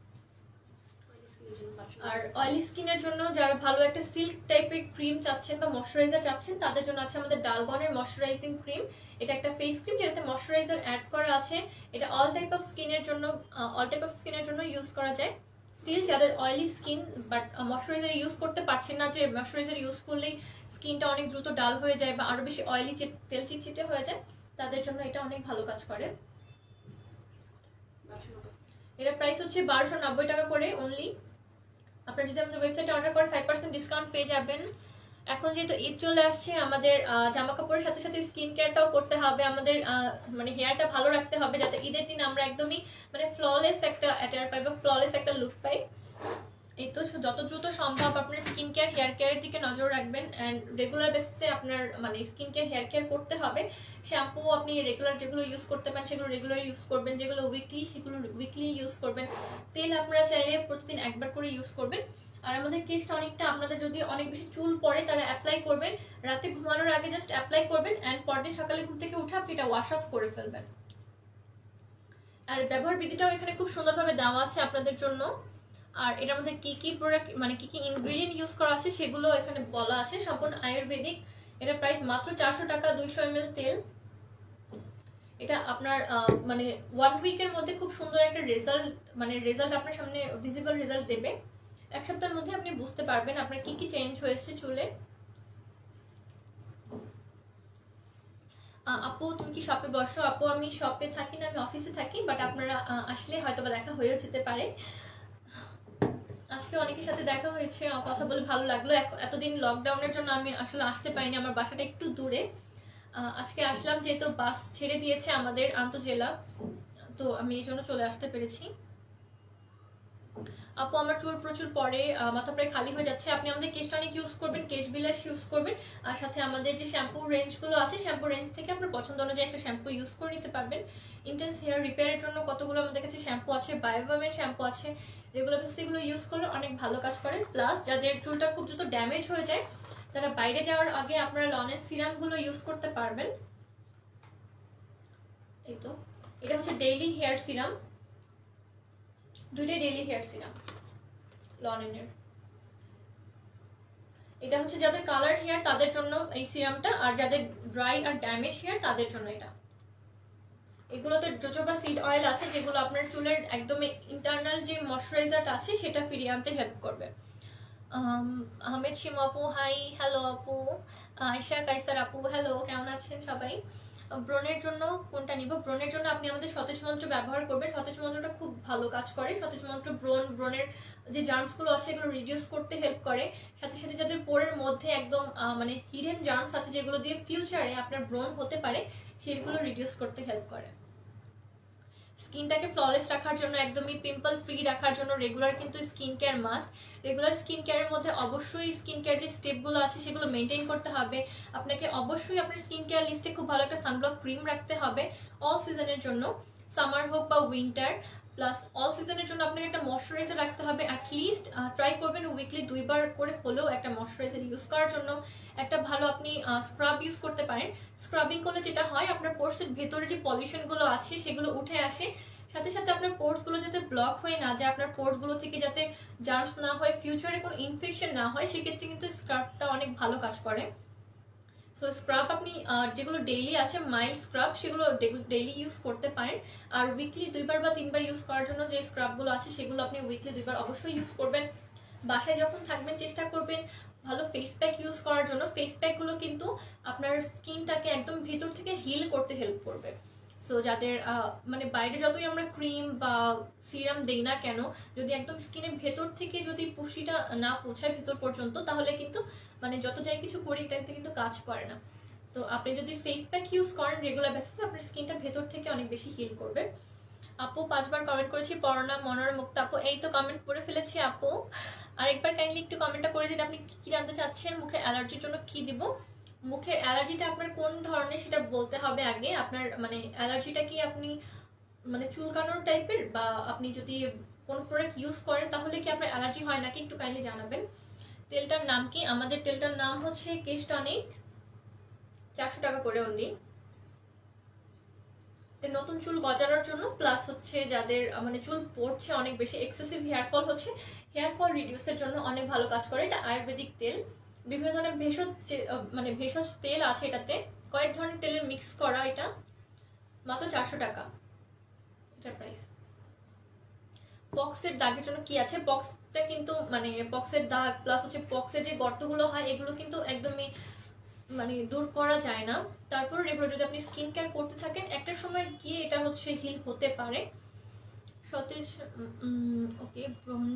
আর অয়েলি স্কিনের জন্য যারা ভালো একটা সিল্ক টাইপের ক্রিম চাচ্ছেন বা ময়শ্চারাইজার চাচ্ছেন, তাদের জন্য আছে আমাদের ডালগনের ময়শ্চারাইজিং ক্রিম। এটা একটা ফেস ক্রিম যেটাতে ময়শ্চারাইজার অ্যাড করা আছে। এটা অল টাইপ অফ স্কিনের জন্য ইউজ করা যায়। স্টিল যাদের oily skin but moisturiser use করতে পারছেন না, যে ময়শ্চারাইজার ইউজ করলেই স্কিনটা অনেক দ্রুত ডাল হয়ে যায় বা আরো বেশি অয়েলি তেল চিটচিটে হয়ে যায়, তাদের জন্য এটা অনেক ভালো কাজ করে। এটার প্রাইস হচ্ছে 1290 টাকা করে অনলি। আপনারা যদি আমাদের ওয়েবসাইটে অর্ডার করেন 5% ডিসকাউন্ট পেয়ে যাবেন। এখন যেহেতু ঈদ চলে আসছে, আমাদের জামা কাপড়ের সাথে সাথে স্কিন কেয়ারটাও করতে হবে। আমাদের মানে হেয়ারটা ভালো রাখতে হবে যাতে ঈদের দিন আমরা একদমই মানে ফ্ললেস একটা অ্যাটায়ার পাই বা ফ্ললেস একটা লুক পাই। এই তো যত দ্রুত সম্ভব আপনার স্কিন কেয়ার হেয়ার কেয়ারের দিকে নজর রাখবেন। অ্যান্ড রেগুলার বেসিসে আপনার মানে স্কিন কেয়ার হেয়ার কেয়ার করতে হবে। শ্যাম্পু আপনি রেগুলার যেগুলো ইউজ করতে পারেন সেগুলো রেগুলার ইউজ করবেন, যেগুলো উইকলি সেগুলো উইকলি ইউজ করবেন। তেল আপনারা চাইলে প্রতিদিন একবার করে ইউজ করবেন। আর আমাদের কেশ টনিকটা আপনাদের যদি অনেক বেশি চুল পড়ে তারা অ্যাপ্লাই করবেন, রাতে ঘুমানোর আগে জাস্ট অ্যাপ্লাই করবেন অ্যান্ড পরদিন সকালে ঘুম থেকে উঠে আপনি এটা ওয়াশ অফ করে ফেলবেন। আর ব্যবহার বিধিটাও এখানে খুব সুন্দরভাবে দেওয়া আছে আপনাদের জন্য। আর এটার মধ্যে কি কি প্রোডাক্ট মানে কি কি ইনগ্রেডিয়েন্ট ইউজ করা আছে সেগুলো এখানে বলা আছে, সম্পূর্ণ আয়ুর্বেদিক। এটার প্রাইস মাত্র 400 টাকা। 200 ml তেল। এটা আপনার মানে 1 উইকের মধ্যে খুব সুন্দর একটা রেজাল্ট আপনার সামনে ভিজিবল রেজাল্ট দেবে। এক সপ্তাহের মধ্যে আপনি বুঝতে পারবেন আপনার কি কি চেঞ্জ হয়েছে চুলে। আপু তুমি কি শপে বসো? আপু আমি শপে থাকি না, আমি অফিসে থাকি, বাট আপনারা আসলে হয়তো বা দেখা হয়েও যেতে পারে। আজকে অনেকের সাথে দেখা হয়েছে, কথা বলে ভালো লাগলো। এতদিন লকডাউনের জন্য আমি আসলে আসতে পারিনি, আমার বাসাটা একটু দূরে। আজকে আসলাম যেহেতু বাস ছেড়ে দিয়েছে আমাদের আন্তজেলা, তো আমি এই জন্য চলে আসতে পেরেছি। আপু আমার চুল প্রচুর পড়ে, মাথা প্রায় খালি হয়ে যাচ্ছে। আপনি আমাদের কেশ টনিক ইউজ করবেন, কেশ বিলাস ইউজ করবেন, আর সাথে আমাদের যে শ্যাম্পু রেঞ্জগুলো আছে শ্যাম্পু রেঞ্জ থেকে আপনার পছন্দ অনুযায়ী একটা শ্যাম্পু ইউজ করে নিতে পারবেন। ইন্টেন্স হেয়ার রিপেয়ারের জন্য কতগুলো আমাদের কাছে শ্যাম্পু আছে, বায়োভামের শ্যাম্পু আছে, রেগুলার বেসিসে এগুলো ইউজ করলে অনেক ভালো কাজ করে। প্লাস যাদের চুলটা খুব দ্রুত ড্যামেজ হয়ে যায় তারা বাইরে যাওয়ার আগে আপনারা লনের সিরামগুলো ইউজ করতে পারবেন। এই তো এটা হচ্ছে ডেইলি হেয়ার সিরাম, দুইটাই ডেইলি হেয়ার সিরাম লনের। এটা হচ্ছে যাদের কালার হেয়ার তাদের জন্য এই সিরামটা, আর যাদের ড্রাই আর ড্যামেজ হেয়ার তাদের জন্য এটা। এগুলোতে জোজোবা সিড অয়েল আছে যেগুলো আপনার চুলের একদম ইন্টারনাল যে ময়শ্চারাইজারটা আছে সেটা ফিরিয়ে আনতে হেল্প করবে। আহমেদ শিমু আপু হাই, হ্যালো আপু। আয়শা কাইসার আপু হ্যালো, কেমন আছেন সবাই? ব্রণের জন্য কোনটা নিব? ব্রণের জন্য আপনি আমাদের সতেজ মন্ত্র ব্যবহার করবেন। সতেজ মন্ত্রটা খুব ভালো কাজ করে। সতেজ মন্ত্র ব্রণের যে জার্মসগুলো আছে এগুলো রিডিউস করতে হেল্প করে। সাথে সাথে যাদের পোরের মধ্যে একদম মানে হিডেন জার্মস আছে যেগুলো দিয়ে ফিউচারে আপনার ব্রণ হতে পারে, সেগুলো রিডিউস করতে হেল্প করে। স্কিনটাকে ফ্ললেস রাখার জন্য, একদমই পিম্পল ফ্রি রাখার জন্য রেগুলার কিন্তু skin care must. Regular skin কেয়ারের মধ্যে অবশ্যই স্কিন কেয়ার যে স্টেপগুলো আছে সেগুলো মেনটেন করতে হবে। আপনাকে অবশ্যই আপনার স্কিন কেয়ার লিস্টে খুব ভালো একটা সানব্লক ক্রিম রাখতে হবে অল সিজনের জন্য, সামার হোক বা উইন্টার। প্লাস অল সিজনের জন্য আপনাকে একটা ময়শ্চারাইজার রাখতে হবে। অ্যাটলিস্ট ট্রাই করবেন উইকলি 2বার করে হলেও একটা ময়শ্চারাইজার ইউজ করার জন্য। একটা ভালো আপনি স্ক্রাব ইউজ করতে পারেন। স্ক্রাবিং করলে যেটা হয়, আপনার পোর্সের ভেতরে যে পলিউশনগুলো আছে সেগুলো উঠে আসে। সাথে সাথে আপনার পোর্সগুলো যাতে ব্লক হয়ে না যায়, আপনার পোর্সগুলো থেকে যাতে জার্মস না হয়, ফিউচারে কোনো ইনফেকশন না হয়, সেক্ষেত্রে কিন্তু স্ক্রাবটা অনেক ভালো কাজ করে। সো স্ক্রাব আপনি যেগুলো ডেইলি আছে মাইল্ড স্ক্রাব, সেগুলো ডেইলি ইউজ করতে পারেন। আর উইকলি 2বার বা 3বার ইউজ করার জন্য যে স্ক্রাবগুলো আছে সেগুলো আপনি উইকলি 2বার অবশ্যই ইউজ করবেন। বাসায় যখন থাকবেন চেষ্টা করবেন ভালো ফেস প্যাক ইউজ করার জন্য। ফেস প্যাকগুলো কিন্তু আপনার স্কিনটাকে একদম ভেতর থেকে হিল করতে হেল্প করবে। সো যাদের মানে বাইরে যতই আমরা ক্রিম বা সিরাম দেই না কেন, যদি একদম স্কিনের ভেতর থেকে যদি পুষ্টিটা না পৌঁছায় ভেতর পর্যন্ত, তাহলে কিন্তু মানে যত যাই কিছু করি এটাতে কিন্তু কাজ করে না। তো আপনি যদি ফেস প্যাক ইউজ করেন রেগুলার বেসিসে, আপনার স্কিনটা ভেতর থেকে অনেক বেশি হিল করবে। আপু 5বার কমেন্ট করেছি, পড়না মনোর মুক্ত আপু, এই তো কমেন্ট করে ফেলেছি আপু। আরেকবার কাইন্ডলি একটু কমেন্টটা করে দিন আপনি কি জানতে চাচ্ছেন। মুখে অ্যালার্জির জন্য কি দিব? মুখের অ্যালার্জিটা আপনার কোন ধরনের সেটা বলতে হবে আগে। আপনার মানে অ্যালার্জিটা কি আপনি মানে চুলকানোর টাইপের, বা আপনি যদি কোনো প্রোডাক্ট ইউজ করেন তাহলে কি আপনার অ্যালার্জি হয় নাকি, একটু কাইন্ডলি জানাবেন। তেলটার নাম কি? আমাদের তেলটার নাম হচ্ছে কেশ টনিক, 400 টাকা করে অনলি। নতুন চুল গজানোর জন্য, প্লাস হচ্ছে যাদের মানে চুল পড়ছে অনেক বেশি, এক্সেসিভ হেয়ার ফল হচ্ছে, হেয়ার ফল রিডিউসের জন্য অনেক ভালো কাজ করে। এটা আয়ুর্বেদিক তেল, বিভিন্ন ধরনের ভেষজ মানে ভেষজ তেল আছে এটাতে, কয়েক ধরনের তেলের মিক্স করা। এটা মাত্র 400 টাকা এটার প্রাইস। পক্সের দাগের জন্য কি আছে? পক্সটা কিন্তু মানে পক্সের দাগ প্লাস হচ্ছে পক্সের যে গর্তগুলো হয় এগুলো কিন্তু একদমই মানে দূর করা যায় না। তারপর এগুলো যদি আপনি স্কিন কেয়ার করতে থাকেন একটা সময় গিয়ে এটা হচ্ছে হিল হতে পারে। সতেজ ওকে, ব্রণ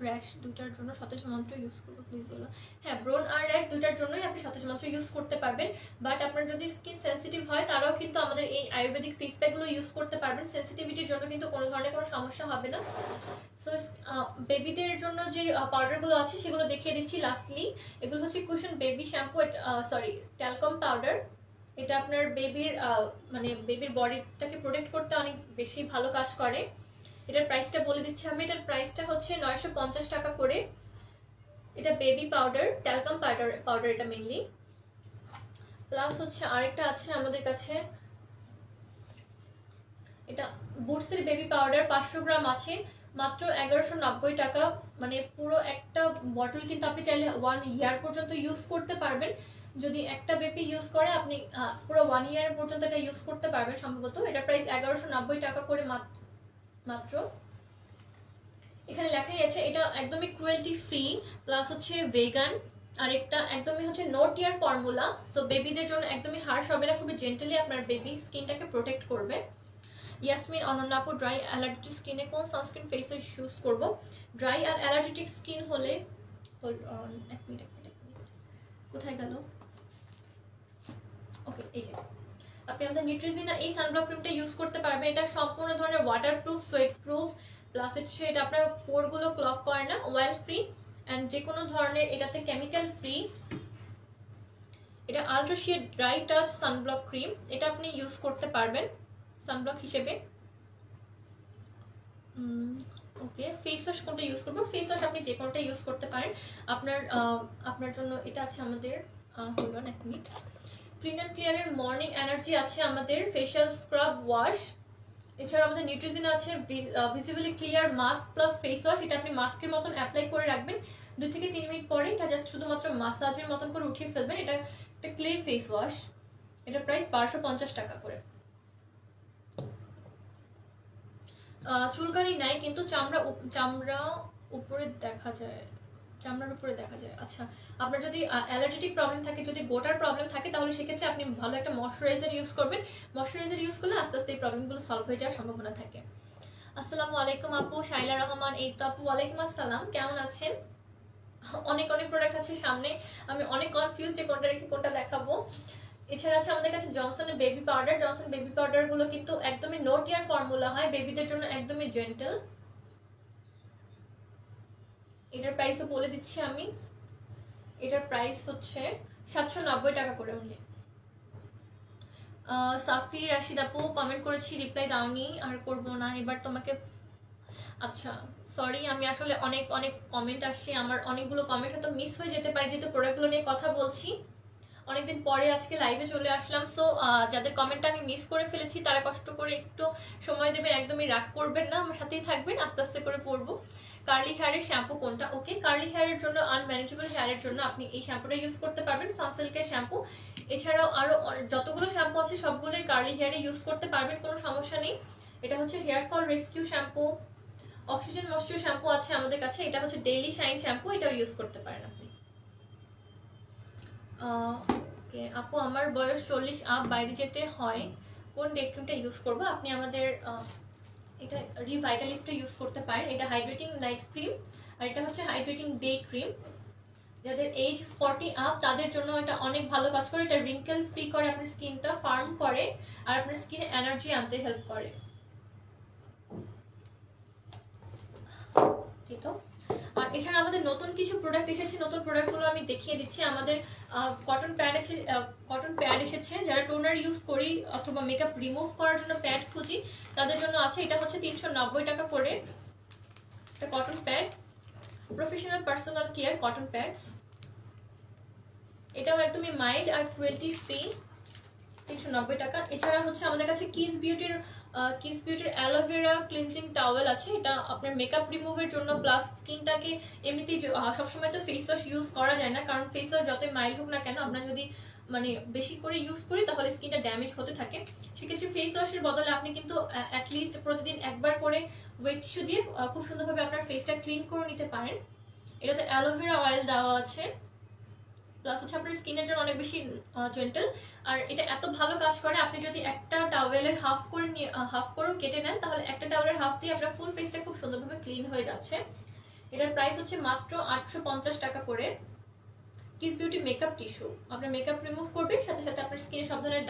র্যাশ দুইটার জন্য সতেজ মন্ত্র ইউজ করবো প্লিজ বলো। হ্যাঁ, ব্রণ আর র্যাশ দুইটার জন্যই আপনি সতেজ মন্ত্র ইউজ করতে পারবেন। বাট আপনার যদি স্কিন সেন্সিটিভ হয় তারাও কিন্তু আমাদের এই আয়ুর্বেদিক ফেস প্যাকগুলো ইউজ করতে পারবেন। সেন্সিটিভিটির জন্য কিন্তু কোনো ধরনের কোনো সমস্যা হবে না। সো বেবিদের জন্য যে পাউডারগুলো আছে সেগুলো দেখিয়ে দিচ্ছি লাস্টলি। এগুলো হচ্ছে cushion baby shampoo, sorry talcum powder. এটা আপনার বেবির মানে বেবির বডিটাকে প্রোটেক্ট করতে অনেক বেশি ভালো কাজ করে। এটার প্রাইসটা বলে দিচ্ছি আমি। এটার প্রাইসটা হচ্ছে 950 টাকা করে। এটা বেবি পাউডার, ট্যালকাম পাউডার এটা মেইনলি। প্লাস হচ্ছে আরেকটা আছে আমাদের কাছে, এটা বুটসের বেবি পাউডার 500 গ্রাম আছে, মাত্র 1190 টাকা। মানে পুরো একটা বটল কিন্তু আপনি চাইলে 1 ইয়ার পর্যন্ত ইউজ করতে পারবেন। যদি একটা বেবি ইউজ করে আপনি পুরো 1 ইয়ার পর্যন্ত এটা ইউজ করতে পারবেন সম্ভবত। এটার প্রাইস 1190 টাকা করে মাত্র। এখানে লেখাই আছে এটা একদমই ক্রুয়েলটি ফ্রি, প্লাস হচ্ছে ভেগান, আর একটা একদমই হচ্ছে নো টিয়ার ফর্মুলা। সো বেবিদের জন্য একদমই হার্শ হবে না, খুবই জেন্টালি আপনার বেবি স্কিনটাকে প্রোটেক্ট করবে। ইয়াসমিন অনন্যা আপু, ড্রাই অ্যালার্জিটিক স্কিনে কোন সানস্ক্রিন ফেস ওয়াশ ইউজ করবো? ড্রাই আর অ্যালার্জিটিক স্কিন হলে এক মিনিট কোথায় গেল? ওকে, এই যে আপনি আমাদের নিউট্রিজিনা এই সানব্লক ক্রিমটা ইউজ করতে পারবেন। এটা সম্পূর্ণ ধরনের water proof, sweat proof, plus হচ্ছে এটা আপনার পোরগুলো ক্লগ করে না, অয়েল ফ্রি অ্যান্ড যে কোনো ধরনের এটাতে কেমিক্যাল ফ্রি। এটা আলট্রা শিয়ার ড্রাই টাচ সানব্লক ক্রিম, এটা আপনি ইউজ করতে পারবেন সানব্লক হিসেবে। ওকে, ফেস ওয়াশ কোনটা ইউজ করবো? ফেস ওয়াশ আপনি যে কোনোটা ইউজ করতে পারেন। আপনার জন্য এটা আছে আমাদের, হলো এক মিনিট, ক্লিন অ্যান্ড ক্লিয়ারের মর্নিং এনার্জি আছে আমাদের, ফেশিয়াল স্ক্রাব ওয়াশ। এছাড়া আমাদের নিউট্রিজিন আছে visibly clear mask plus face wash. এটা আপনি মাস্কের মতন অ্যাপ্লাই করে রাখবেন, 2 থেকে 3 মিনিট পরে এটা জাস্ট শুধুমাত্র মাসাজের মতন করে উঠিয়ে ফেলবেন। এটা একটা ক্লে ফেস ওয়াশ, এটার প্রাইস 1250 টাকা করে। চুলকানি নাই কিন্তু চামড়া উপরে দেখা যায়, চামড়ার উপরে দেখা যায়। আচ্ছা, আপনার যদি অ্যালার্জেটিক প্রবলেম থাকে, যদি গোটার প্রবলেম থাকে, তাহলে সেক্ষেত্রে আপনি ভালো একটা ময়শ্চারাইজার ইউজ করবেন। ময়শ্চারাইজার ইউজ করলে আস্তে আস্তে এই প্রবলেমগুলো সলভ হয়ে যাওয়ার সম্ভাবনা থাকে। আসসালামু আলাইকুম আপু, শাইলা রহমান। এই তো আপু, ওয়ালাইকুম আসসালাম, কেমন আছেন? অনেক অনেক প্রোডাক্ট আছে সামনে, আমি অনেক কনফিউজ যে কোনটা রেখে কোনটা দেখাবো। এছাড়া আছে আমাদের কাছে জনসনের baby powder. Johnson baby powder গুলো কিন্তু একদমই নো টিয়ার ফর্মুলা হয়, বেবিদের জন্য একদমই জেন্টল। এটার প্রাইসও বলে দিচ্ছি আমি, এটার প্রাইস হচ্ছে 790 টাকা করে অনলি। সাফি রাশিদ আপু কমেন্ট করেছি, রিপ্লাই দাওনি, আর করবো না এবার তোমাকে। আচ্ছা সরি, আমি আসলে অনেক অনেক কমেন্ট আসছে, আমার অনেকগুলো কমেন্ট হয়তো মিস হয়ে যেতে পারে, যেহেতু প্রোডাক্টগুলো নিয়ে কথা বলছি অনেকদিন পরে আজকে লাইভে চলে আসলাম। সো যাদের কমেন্টটা আমি মিস করে ফেলেছি তারা কষ্ট করে একটু সময় দেবেন, একদমই রাগ করবেন না, আমার সাথেই থাকবেন, আস্তে আস্তে করে পড়বো। কার্লি হেয়ারের শ্যাম্পু কোনটা? ওকে, কার্লি হেয়ারের জন্য, আনম্যানেজেবল হেয়ারের জন্য আপনি এই শ্যাম্পুটা ইউজ করতে পারবেন, সানসিল্কের শ্যাম্পু। এছাড়াও আরও যতগুলো শ্যাম্পু আছে সবগুলোই কার্লি হেয়ারে ইউজ করতে পারবেন, কোনো সমস্যা নেই। এটা হচ্ছে hair fall rescue shampoo. Oxygen moisture shampoo আছে আমাদের কাছে, এটা হচ্ছে ডেইলি শাইন শ্যাম্পু, এটাও ইউজ করতে পারেন আপনি। ওকে আপু, আমার বয়স 40 আপ, বাইরে যেতে হয়, কোন ডে ক্রিমটা ইউজ করবো? আপনি আমাদের এটা রিভাইটালিফটা ইউজ করতে পারেন, এটা হাইড্রেটিং নাইট ক্রিম, আর এটা হচ্ছে হাইড্রেটিং ডে ক্রিম। যাদের এজ 40 আপ তাদের জন্য এটা অনেক ভালো কাজ করে, এটা রিঙ্কেল ফ্রি করে, আপনার স্কিনটা ফার্ম করে, আর আপনার স্কিনে এনার্জি আনতে হেল্প করে। ঠিক তো। আর এছাড়া আমাদের নতুন কিছু প্রোডাক্ট এসেছে, নতুন প্রোডাক্টগুলো আমি দেখিয়ে দিচ্ছি। আমাদের কটন প্যাড এসেছে, যারা টোনার ইউজ করি অথবা মেকআপ রিমুভ করার জন্য প্যাড খুঁজি তাদের জন্য আছে। এটা হচ্ছে 390 টাকা করে, এটা cotton pad, professional personal care cotton pads. এটাও একদমই মাইল্ড আর ক্রুয়েলটি ফ্রি, 390 টাকা। এছাড়া হচ্ছে আমাদের কাছে কিস বিউটির অ্যালোভেরা ক্লিনজিং টাওয়েল আছে, এটা আপনার মেকআপ রিমুভের জন্য, প্লাস স্কিনটাকে এমনিতেই সবসময় তো ফেস ওয়াশ ইউজ করা যায় না, কারণ ফেস ওয়াশ যতই মাইল্ড হোক না কেন, আমরা যদি মানে বেশি করে ইউজ করি তাহলে স্কিনটা ড্যামেজ হতে থাকে। সেক্ষেত্রে ফেস ওয়াশের বদলে আপনি কিন্তু অ্যাটলিস্ট প্রতিদিন একবার করে ওয়েট টিস্যু দিয়ে খুব সুন্দরভাবে আপনার ফেসটা ক্লিন করে নিতে পারেন। এটাতে অ্যালোভেরা অয়েল দেওয়া আছে, প্লাস হচ্ছে আপনার স্কিনের জন্য অনেক বেশি জেন্টল, আর এটা এত ভালো কাজ করে, আপনি যদি একটা টাওয়েলের হাফ করেও কেটে নেন তাহলে একটা টাওয়েলের হাফ দিয়ে আপনার ফুল ফেসটা খুব সুন্দরভাবে ক্লিন হয়ে যাচ্ছে। এটার প্রাইস হচ্ছে মাত্র 850 টাকা করে। কিস বিউটি মেকআপ টিস্যু, আপনার মেকআপ রিমুভ করবে, সাথে সাথে আপনার স্কিনে সব ধরনের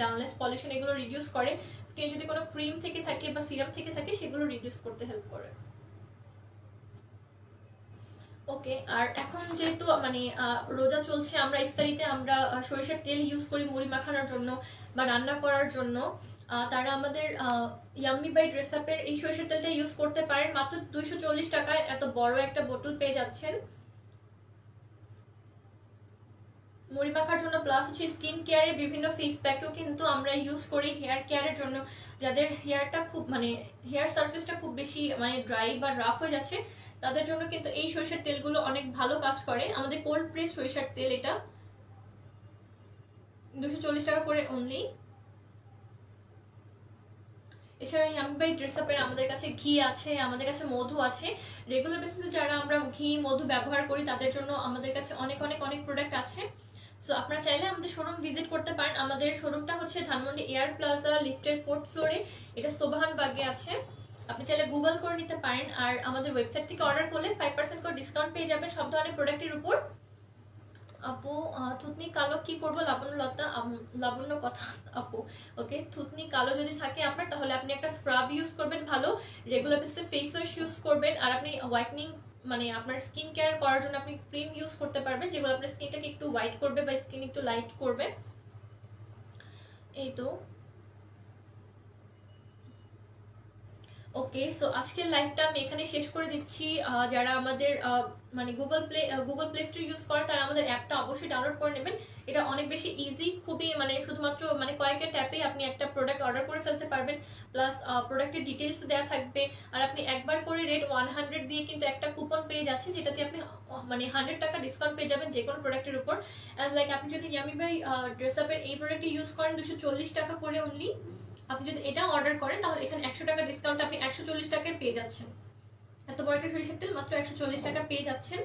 ডালনেস, পলিউশন এগুলো রিডিউস করে, স্কিনে যদি কোনো ক্রিম থেকে থাকে বা সিরাম থেকে থাকে সেগুলো রিডিউস করতে হেল্প করে। ওকে, আর এখন যেহেতু মানে রোজা চলছে, আমরা ইফতারিতে আমরা সরিষার তেল ইউজ করি মুড়ি মাখানোর জন্য বা রান্না করার জন্য, তারা আমাদের ইয়াম্মি বাই ড্রেস আপের এই সরিষার তেলটা ইউজ করতে পারেন, মাত্র 240 টাকায় এত বড় একটা বোতল পেয়ে যাচ্ছেন মুড়ি মাখার জন্য। প্লাস হচ্ছে স্কিন কেয়ারের বিভিন্ন ফেস প্যাকও কিন্তু আমরা ইউজ করি হেয়ার কেয়ারের জন্য, যাদের হেয়ারটা খুব মানে হেয়ার সারফেসটা খুব বেশি মানে ড্রাই বা রাফ হয়ে যাচ্ছে তাদের জন্য কিন্তু এই সরিষার তেলগুলো অনেক ভালো কাজ করে। আমাদের কোল্ড প্রেস সরিষার তেল, এটা 240 টাকা করে অনলি। এছাড়া ইয়াম্মি বাই ড্রেস আপের আমাদের কাছে ঘি আছে, আমাদের কাছে মধু আছে, রেগুলার বেসিসে যারা আমরা ঘি মধু ব্যবহার করি তাদের জন্য আমাদের কাছে অনেক অনেক অনেক প্রোডাক্ট আছে। সো আপনারা চাইলে আমাদের শোরুম ভিজিট করতে পারেন। আমাদের শোরুমটা হচ্ছে ধানমন্ডি এয়ার প্লাজা লিফটের 4th ফ্লোরে, এটা সোবাহান বাগে আছে, আপনি চাইলে গুগল করে নিতে পারেন। আর আমাদের ওয়েবসাইট থেকে অর্ডার করলে 5% করে ডিসকাউন্ট পেয়ে যাবেন সব ধরনের প্রোডাক্টের উপর। আপু থুতনি কালো কি করবো? লাবণ্য কথা আপু। ওকে, থুতনি কালো যদি থাকে আপনার তাহলে আপনি একটা স্ক্রাব ইউজ করবেন ভালো, রেগুলার বেসিসে ফেস ওয়াশ ইউজ করবেন, আর আপনি হোয়াইটনিং মানে আপনার স্কিন কেয়ার করার জন্য আপনি ক্রিম ইউজ করতে পারবেন যেগুলো আপনার স্কিনটাকে একটু হোয়াইট করবে বা স্কিন একটু লাইট করবে। এই তো ওকে, সো আজকের লাইভটা আমি এখানে শেষ করে দিচ্ছি। যারা আমাদের মানে গুগল প্লে স্টোর ইউজ করে তারা আমাদের অ্যাপটা অবশ্যই ডাউনলোড করে নেবেন। এটা অনেক বেশি ইজি, খুবই মানে শুধুমাত্র মানে কয়েকটা ট্যাপে আপনি একটা প্রোডাক্ট অর্ডার করে ফেলতে পারবেন, প্লাস প্রোডাক্টের ডিটেলস দেওয়া থাকবে, আর আপনি একবার করে রেট 100 দিয়ে কিন্তু একটা কুপন পেয়ে যাচ্ছেন যেটাতে আপনি মানে 100 টাকা ডিসকাউন্ট পেয়ে যাবেন যে কোনো প্রোডাক্টের উপর। অ্যাজ লাইক আপনি যদি ইয়াম্মি বাই ড্রেস আপের এই প্রোডাক্টটি ইউজ করেন 240 টাকা করে অনলি, আপনি যদি এটা অর্ডার করেন তাহলে এখানে 100 টাকা ডিসকাউন্ট আপনি 140 টাকায় পেয়ে যাচ্ছেন। এত বড় একটা সরিষার তেল মাত্র 140 টাকা পেয়ে যাচ্ছেন।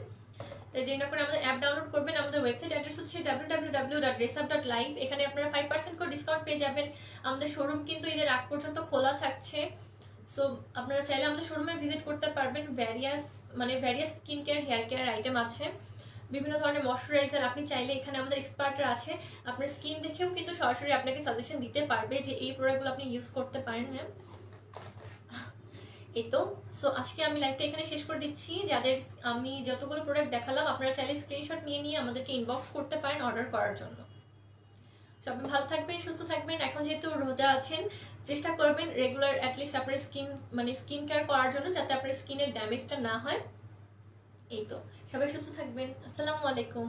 তাই দেরি না করে আমাদের অ্যাপ ডাউনলোড করবেন। আমাদের ওয়েবসাইট অ্যাড্রেস হচ্ছে www.dressup.live। এখানে আপনারা 5% করে ডিসকাউন্ট পেয়ে যাবেন। আমাদের শোরুম কিন্তু ঈদের আগ পর্যন্ত খোলা থাকছে, সো আপনারা চাইলে আমাদের শোরুমে ভিজিট করতে পারবেন। Various skin care, hair care item আছে, বিভিন্ন ধরনের ময়শ্চারাইজার। আপনি চাইলে এখানে আমাদের এক্সপার্টরা আছে, আপনার স্কিন দেখেও কিন্তু সরাসরি আপনাকে সাজেশন দিতে পারবে যে এই প্রোডাক্টগুলো আপনি ইউজ করতে পারেন। হ্যাঁ, এই তো। সো আজকে আমি লাইভটা এখানে শেষ করে দিচ্ছি। যাদের আমি যতগুলো প্রোডাক্ট দেখালাম আপনারা চাইলে স্ক্রিনশট নিয়ে আমাদেরকে ইনবক্স করতে পারেন অর্ডার করার জন্য। সবাই ভালো থাকবেন, সুস্থ থাকবেন। এখন যেহেতু রোজা আছেন, চেষ্টা করবেন রেগুলার অ্যাটলিস্ট আপনার স্কিন কেয়ার করার জন্য, যাতে আপনার স্কিনের ড্যামেজটা না হয়। এই তো, সবাই সুস্থ থাকবেন। আসসালামু আলাইকুম।